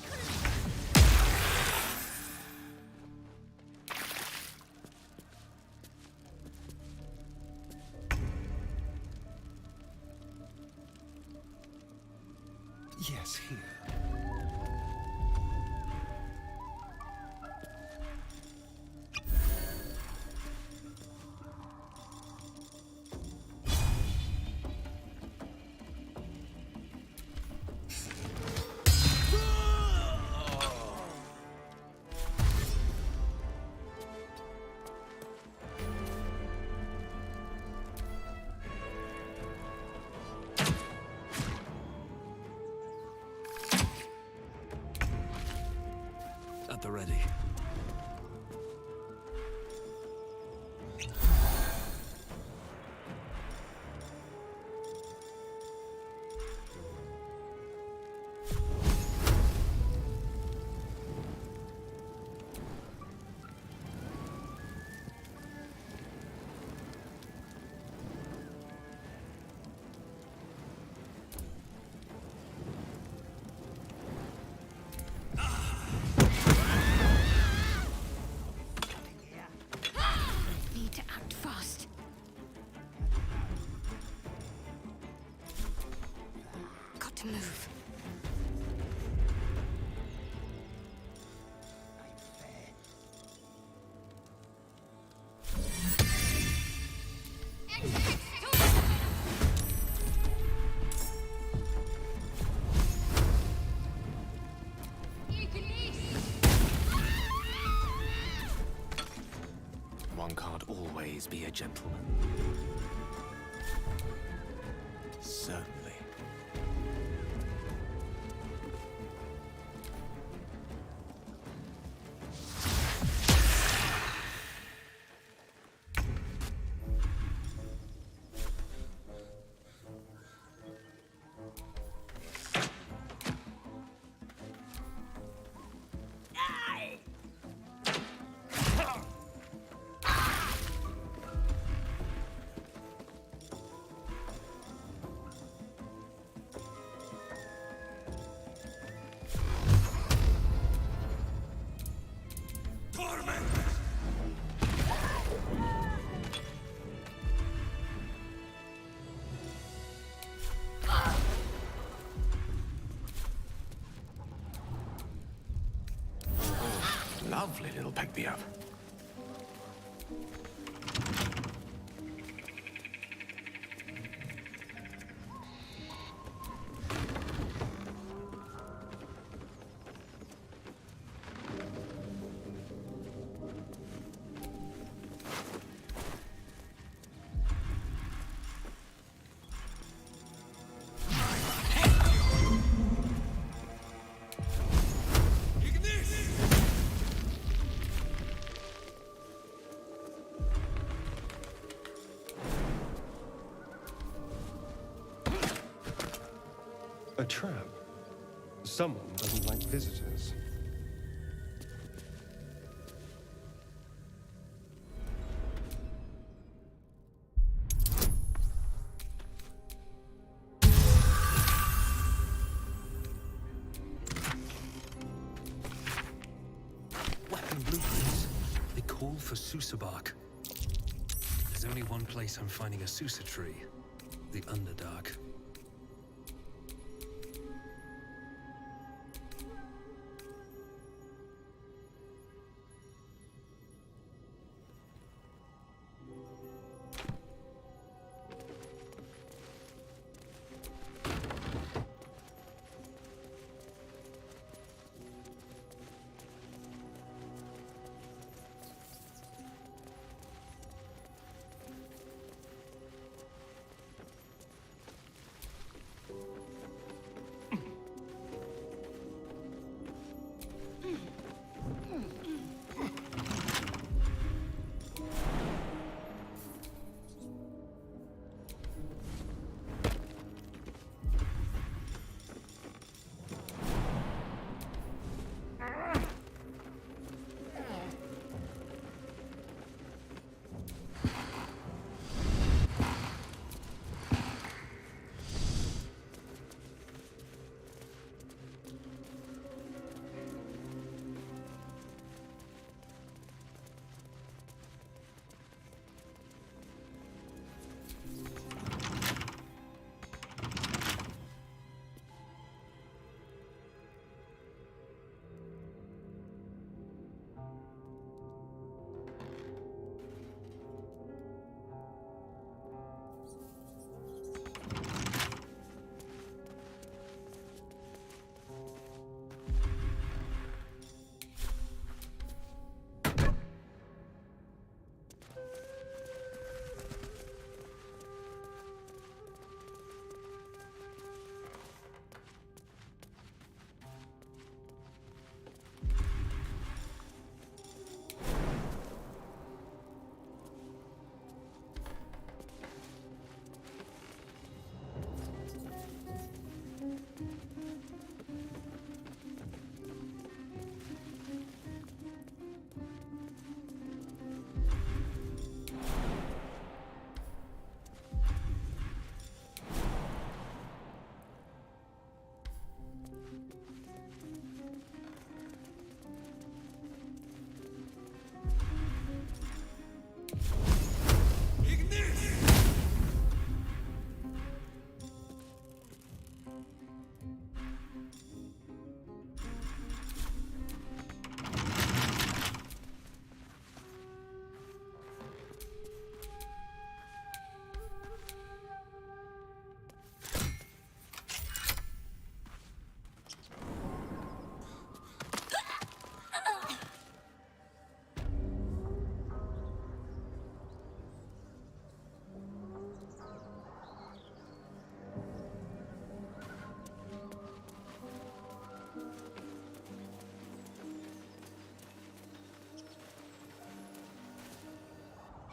Yes, here. to move. One can't always be a gentleman. Certainly. Lovely little pick-me-up. A trap. Someone doesn't like visitors. Weapon blueprints. They call for Sousa bark. There's only one place I'm finding a Sousa tree. The Underdark.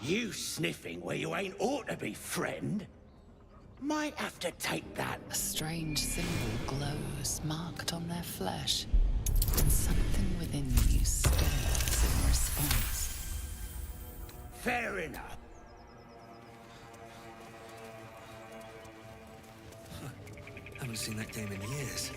You sniffing where you ain't ought to be, friend. Might have to take that. A strange symbol glows, marked on their flesh, and something within you stirs in response. Fair enough. Haven't seen that game in years.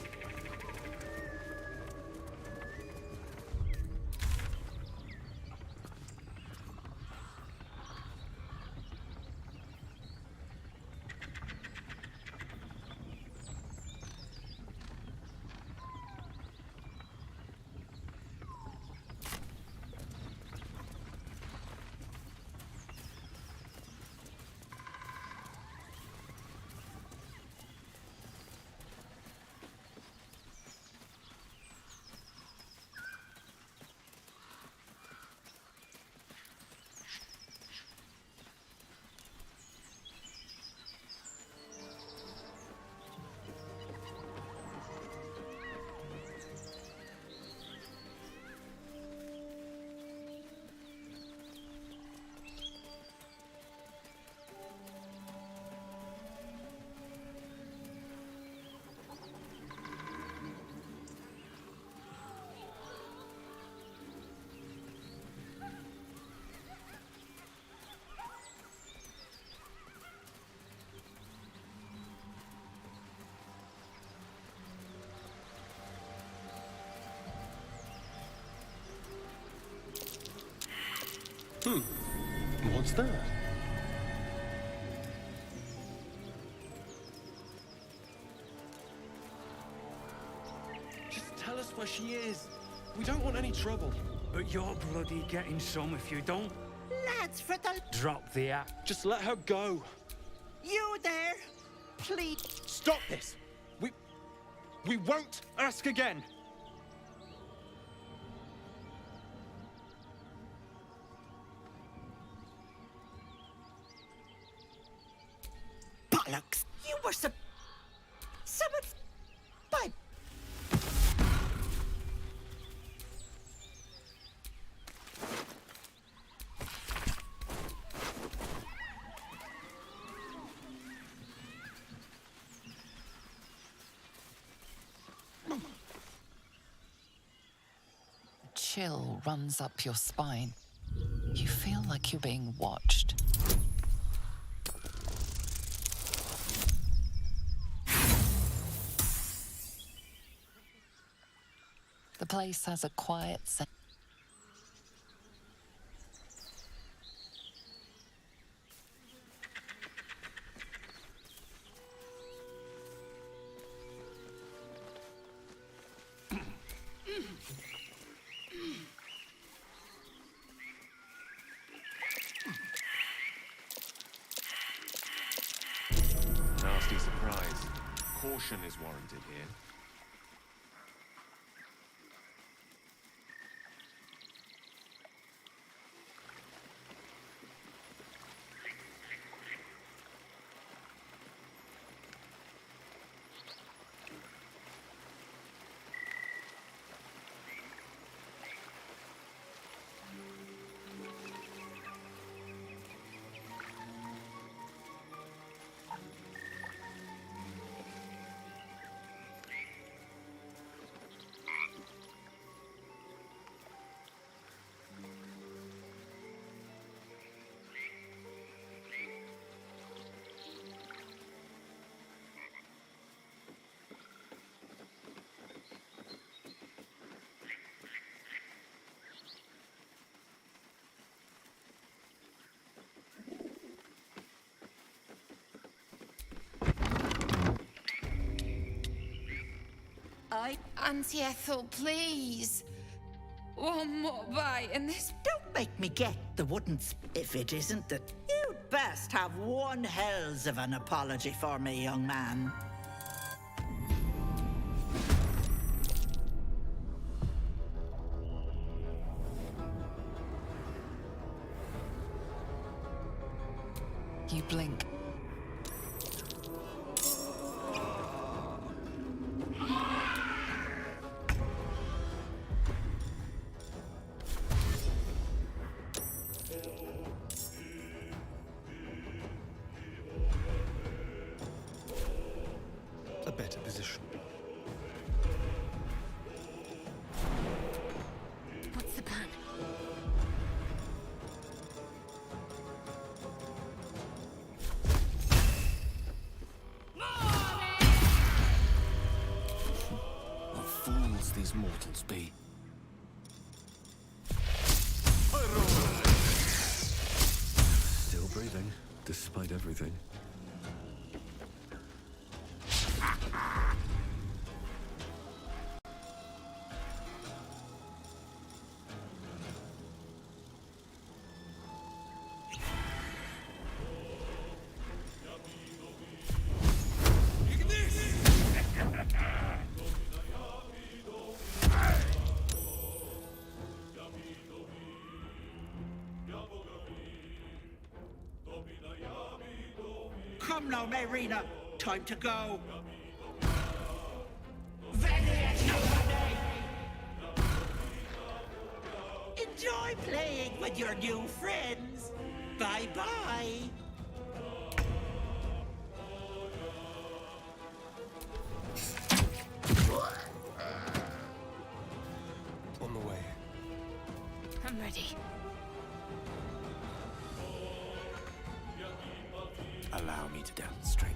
What's that? Just tell us where she is. We don't want any trouble. But you're bloody getting some if you don't. Lads, for the... Drop the act. Just let her go. You there? Please. Stop this. We won't ask again. Bollocks. You were summoned by... Chill runs up your spine. You feel like you're being watched. The place has a quiet sense. Nasty surprise. Caution is warranted here. Auntie Ethel, please. One more bite and this... Don't make me get the wooden if it isn't that... You'd best have one hells of an apology for me, young man. You blink. better position. What's the plan? What fools these mortals be. Still breathing, despite everything. Come now, Marina. Time to go. Enjoy playing with your new friends. Bye-bye. On the way. I'm ready. Allow me to demonstrate.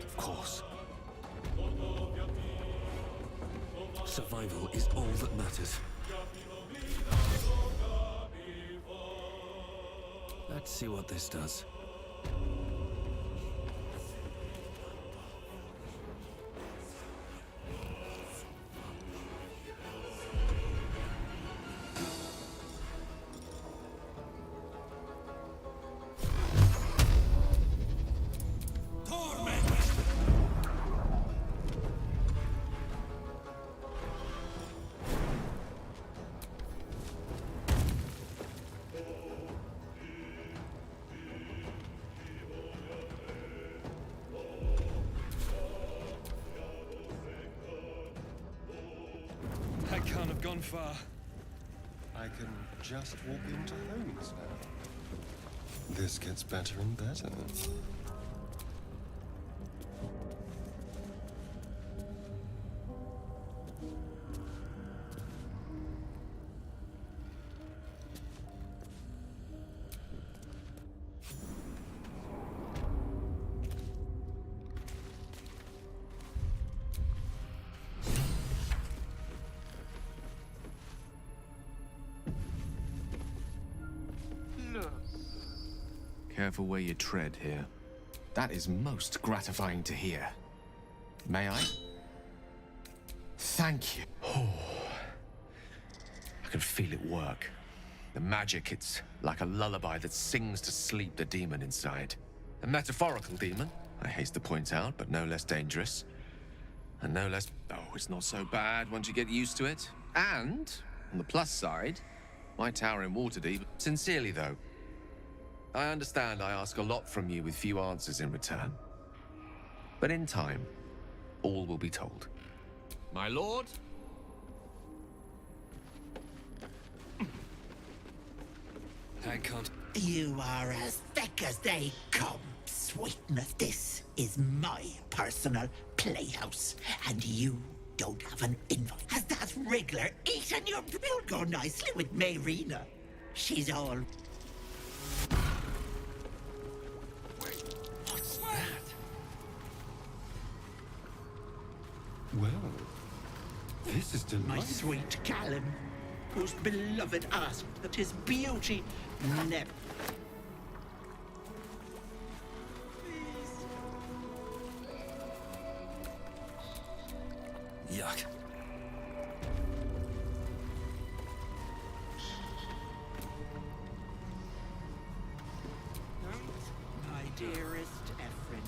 Of course. Survival is all that matters. Let's see what this does. I can't have gone far. I can just walk into homes now. This gets better and better. Careful where you tread here. That is most gratifying to hear. May I? Thank you. Oh. I can feel it work. The magic, it's like a lullaby that sings to sleep the demon inside. A metaphorical demon, I haste to point out, but no less dangerous. And no less... Oh, it's not so bad once you get used to it. And, on the plus side, my tower in Waterdeep... Sincerely, though, I understand I ask a lot from you with few answers in return. But in time, all will be told. My lord? I can't... You are as thick as they come, sweetness. This is my personal playhouse, and you don't have an invite. Has that wriggler eaten your... You'll go nicely with Marina. She's all... What's that? Well, this is delightful. My sweet Callum, whose beloved asked that his beauty never... Yuck. My dearest Ephraim,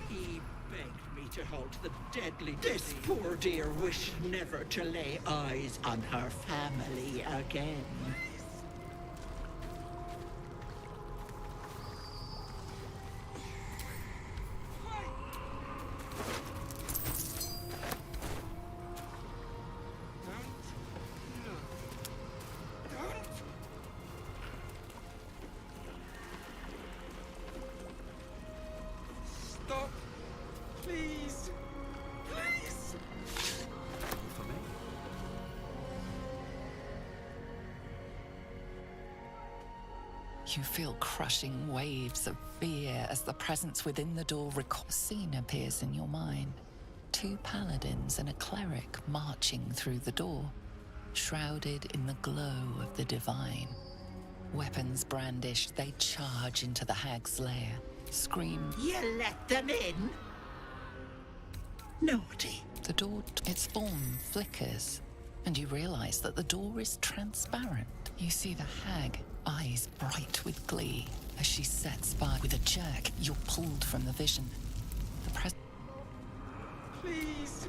he begged me to halt the deadly disease. This poor dear wished never to lay eyes on her family again. You feel crushing waves of fear as the presence within the door A scene appears in your mind. 2 paladins and a cleric marching through the door, shrouded in the glow of the divine. Weapons brandished, they charge into the hag's lair. Scream. You let them in? Naughty. The door, its form flickers, and you realize that the door is transparent. You see the hag, eyes bright with glee, as she sets by. With a jerk, you're pulled from the vision. Please.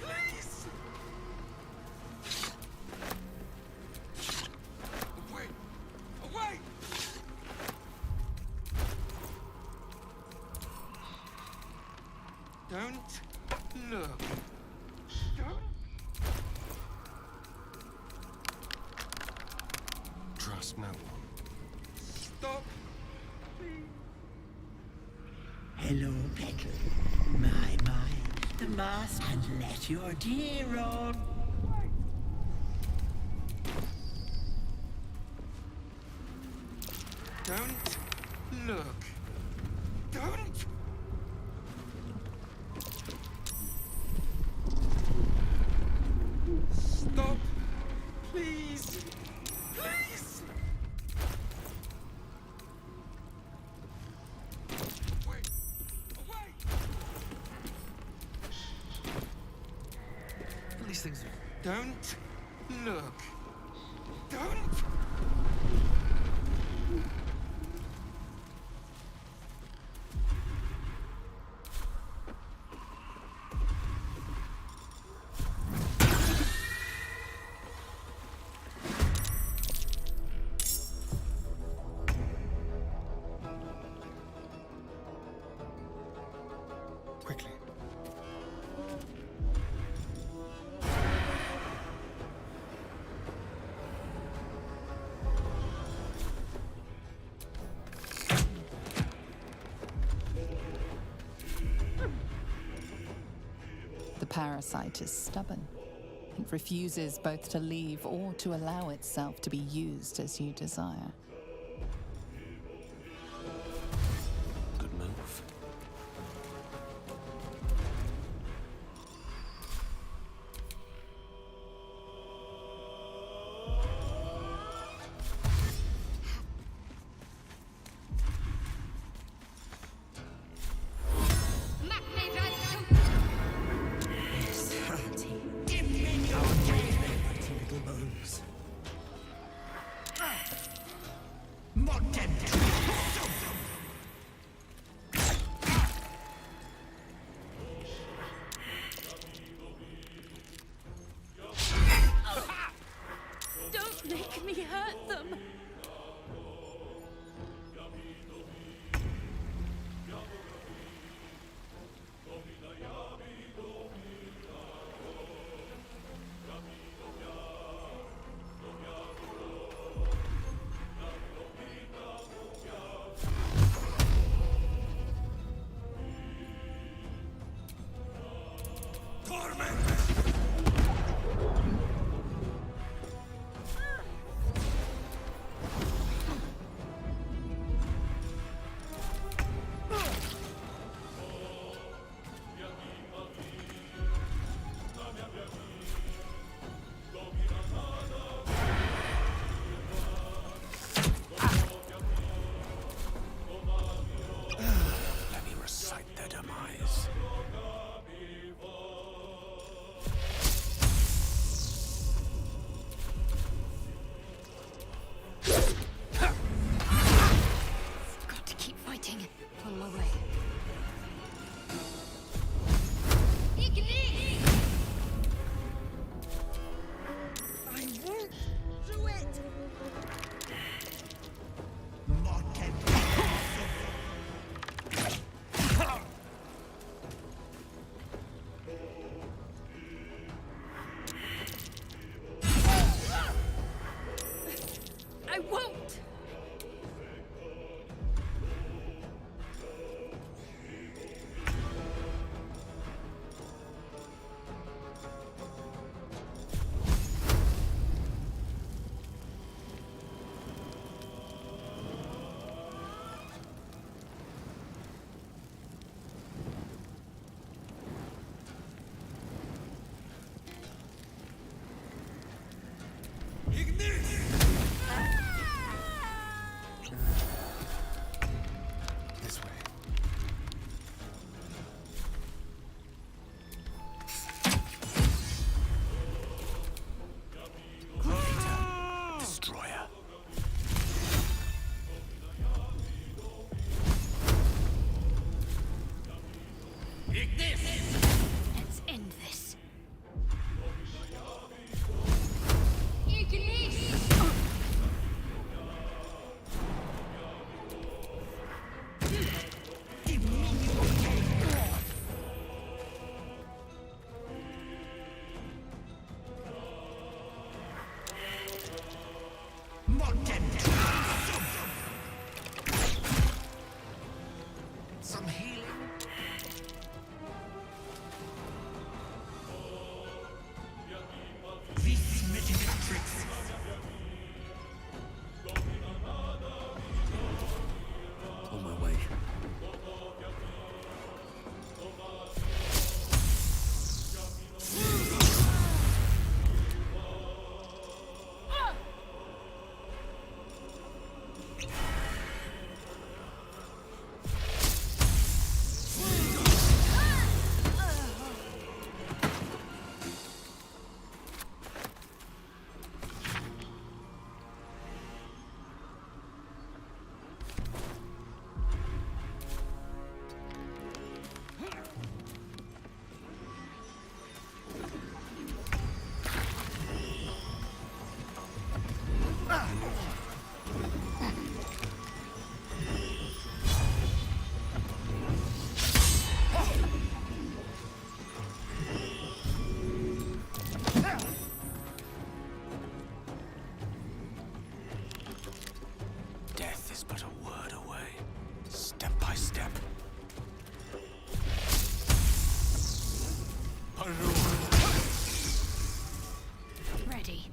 Please. Away! Away! Don't look. Don't. Trust no one. Stop. Hello, Petal. My. The mask, and let your dear old... Don't look. Don't. Stop. Please. Please. Wait. Away. These things are... Don't look. Don't. Quickly. The parasite is stubborn. It refuses both to leave or to allow itself to be used as you desire. Good move. Don't make me hurt them! Let me recite their demise. Got to keep fighting. On my way. I won't do it! I won't! Let's end this. Some healing. On my way. Death is but a word away, step by step. Ready.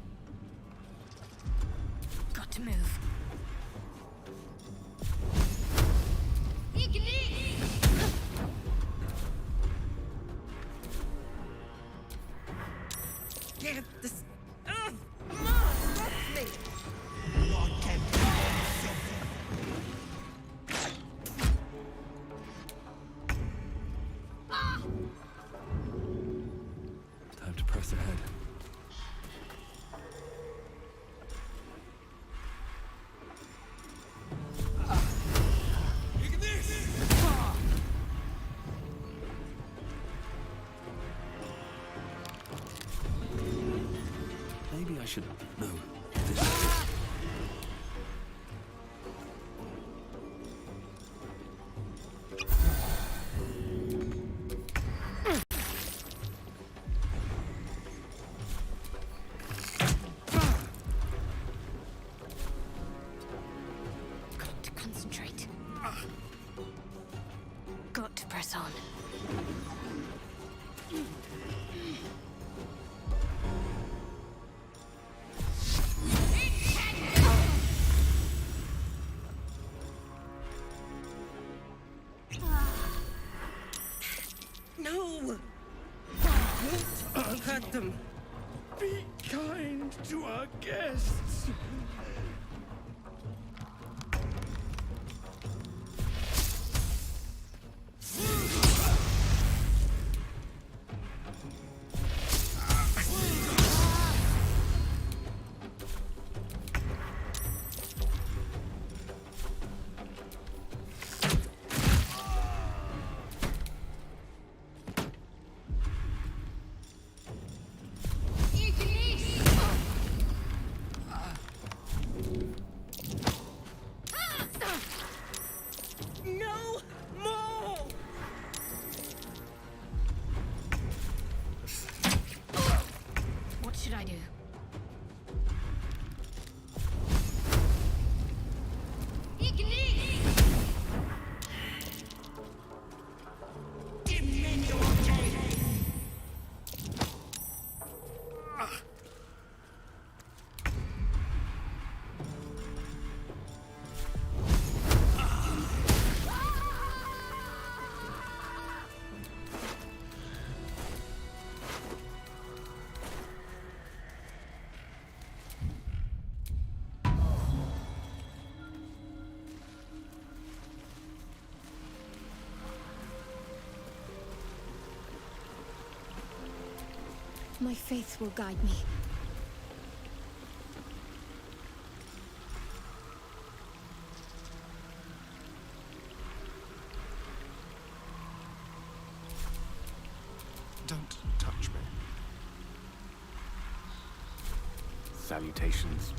Got to move. Get this. Come on, stop me. Time to press ahead. Maybe I should know. Got to concentrate. Got to press on. No! Don't hurt them. Be kind to our guests. No more! What should I do? My faith will guide me. Don't touch me. Salutations.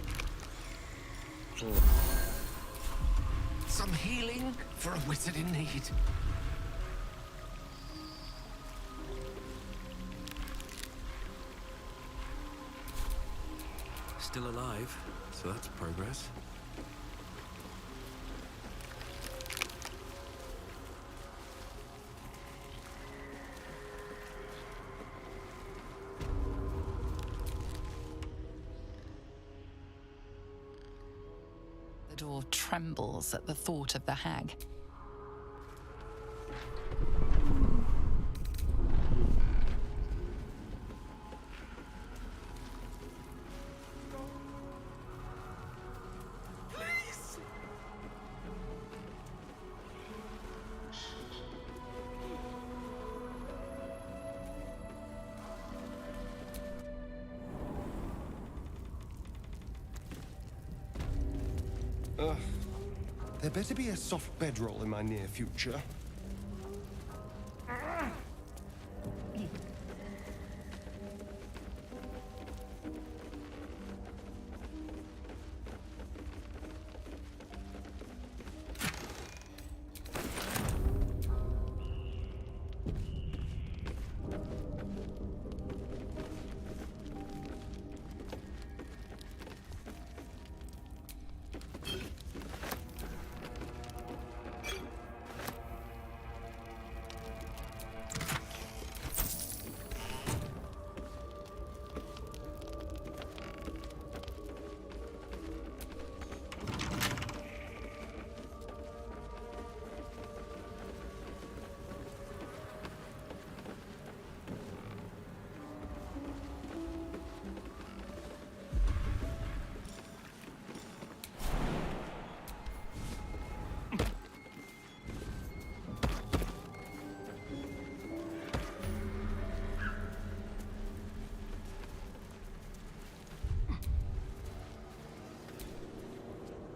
Some healing for a wizard in need. Still alive, so that's progress. The door trembles at the thought of the hag. There better be a soft bedroll in my near future.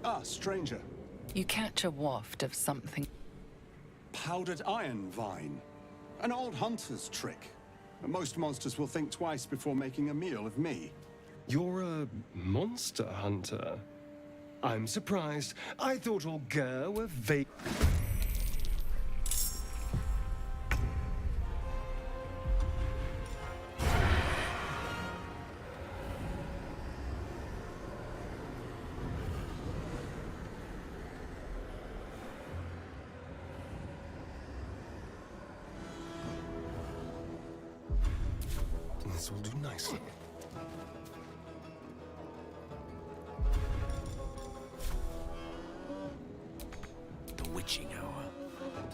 Ah, stranger. You catch a waft of something. Powdered iron vine. An old hunter's trick. Most monsters will think twice before making a meal of me. You're a monster hunter? I'm surprised. I thought all Ger were vague. This will do nicely. The witching hour.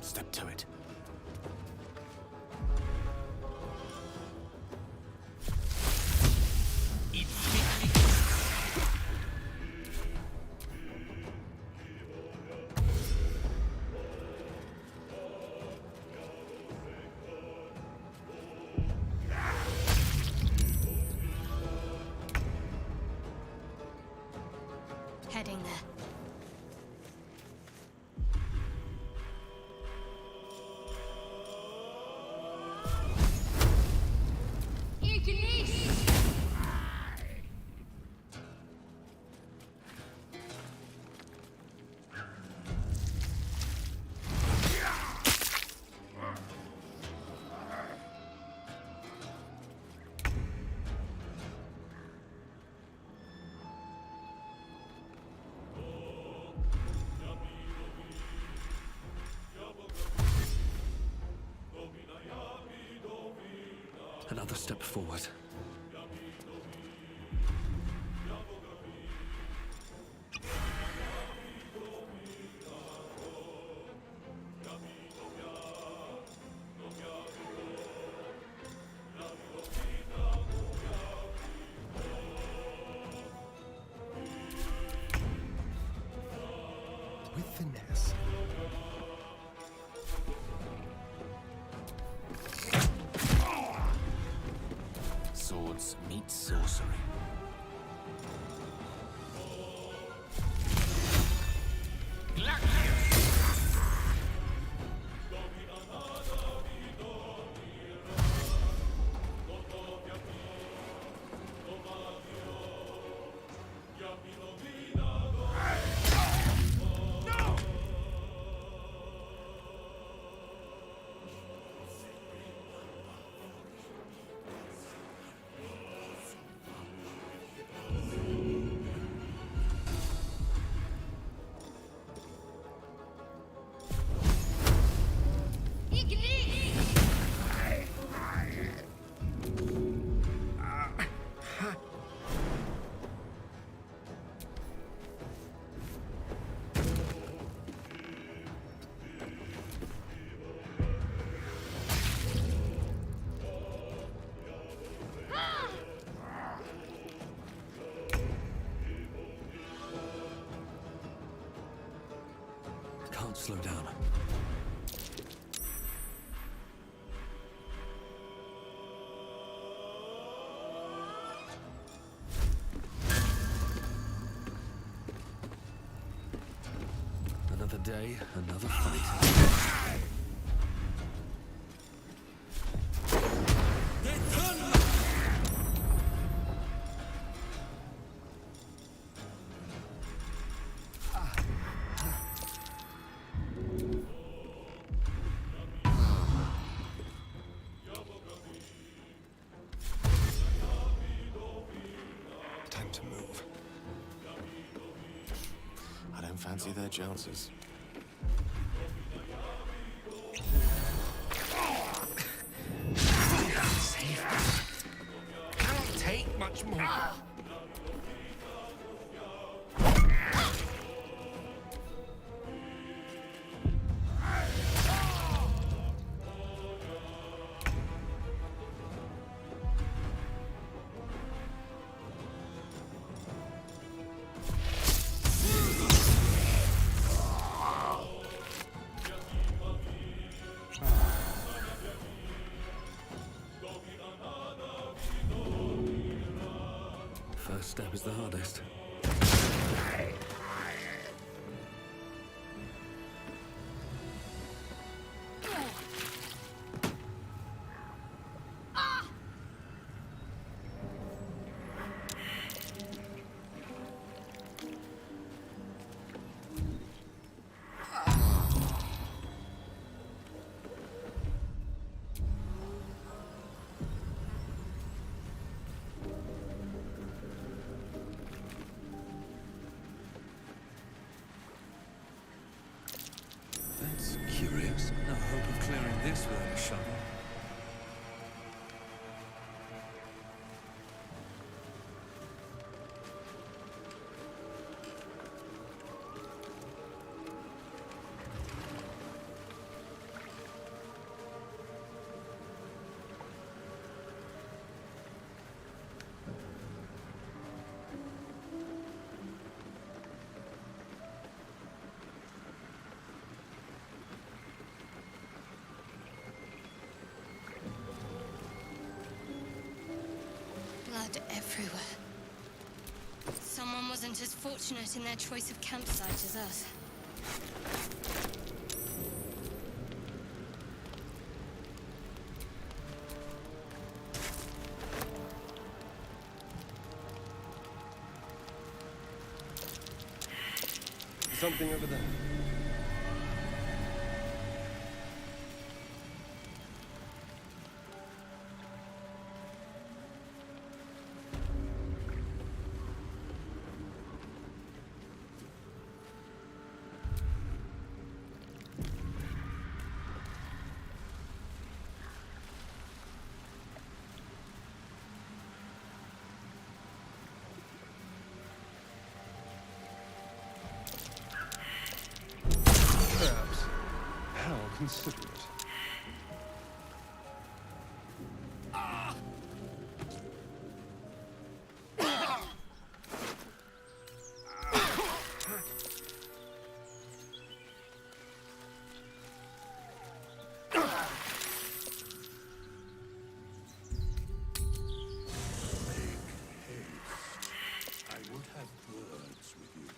Step to it. Heading there. Another step forward. With finesse. Swords meet sorcery. can't slow down. Another day, another fight. Time to move. I don't fancy their chances. Cannot take much more. First step is the hardest. That's curious. No hope of clearing this without a shovel. Blood everywhere. Someone wasn't as fortunate in their choice of campsite as us. Something over there. Perhaps. How considerate. I would have words with you.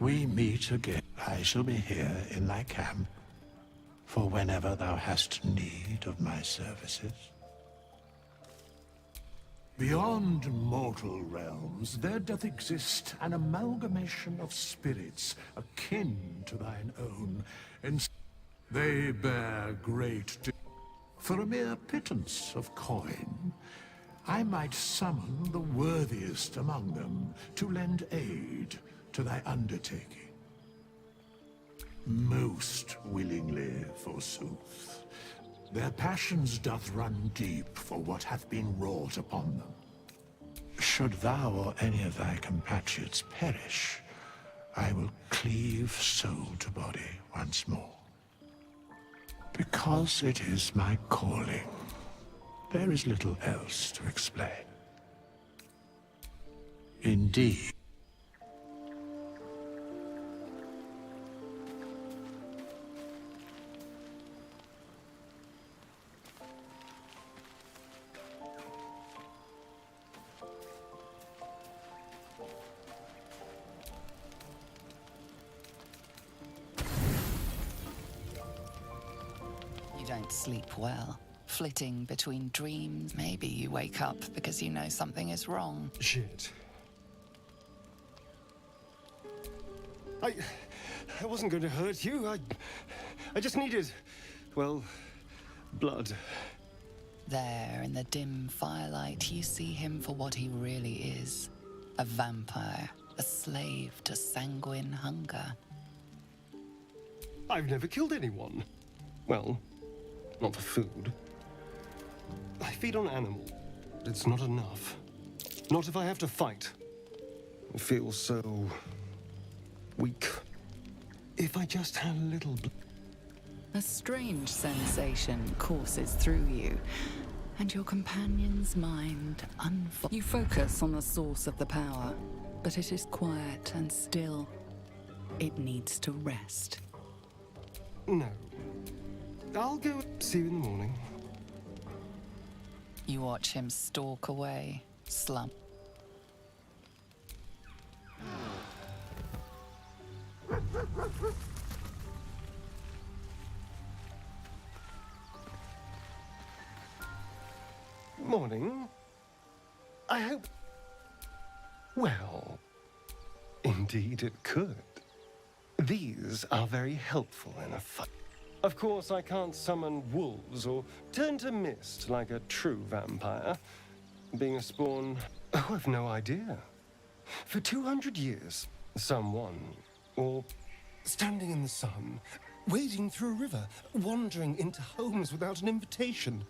we meet again. I shall be here in thy camp for whenever thou hast need of my services. Beyond mortal realms, there doth exist an amalgamation of spirits akin to thine own, and they bear for a mere pittance of coin, I might summon the worthiest among them to lend aid to thy undertaking. Most willingly, forsooth. Their passions doth run deep for what hath been wrought upon them. Should thou or any of thy compatriots perish, I will cleave soul to body once more. Because it is my calling, there is little else to explain. Indeed. You don't sleep well. Flitting between dreams. Maybe you wake up because you know something is wrong. Shit. I wasn't going to hurt you. I just needed, well, blood. There, in the dim firelight, you see him for what he really is. A vampire, a slave to sanguine hunger. I've never killed anyone. Well, not for food. I feed on animals. It's not enough. Not if I have to fight. I feel so weak. If I just had a little A strange sensation courses through you, and your companion's mind unfolds. You focus on the source of the power, but it is quiet and still. It needs to rest. No. I'll go see you in the morning. You watch him stalk away, slump. Morning. I hope... Well, indeed it could. These are very helpful in a fight. Of course, I can't summon wolves or turn to mist like a true vampire. Being a spawn, oh, I've no idea. For 200 years, someone, or standing in the sun, wading through a river, wandering into homes without an invitation.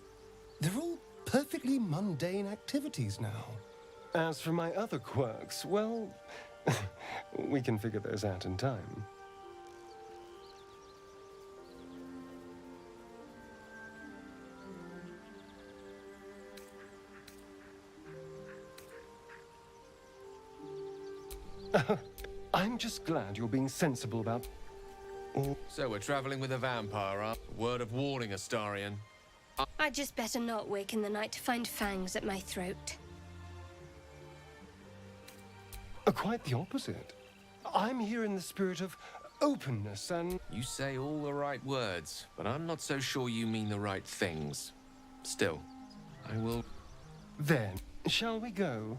They're all perfectly mundane activities now. As for my other quirks, well, we can figure those out in time. I'm just glad you're being sensible about... So we're traveling with a vampire, huh? Word of warning, Astarion. I'd just better not wake in the night to find fangs at my throat. Quite the opposite. I'm here in the spirit of openness and... You say all the right words, but I'm not so sure you mean the right things. Still, I will... Then, shall we go?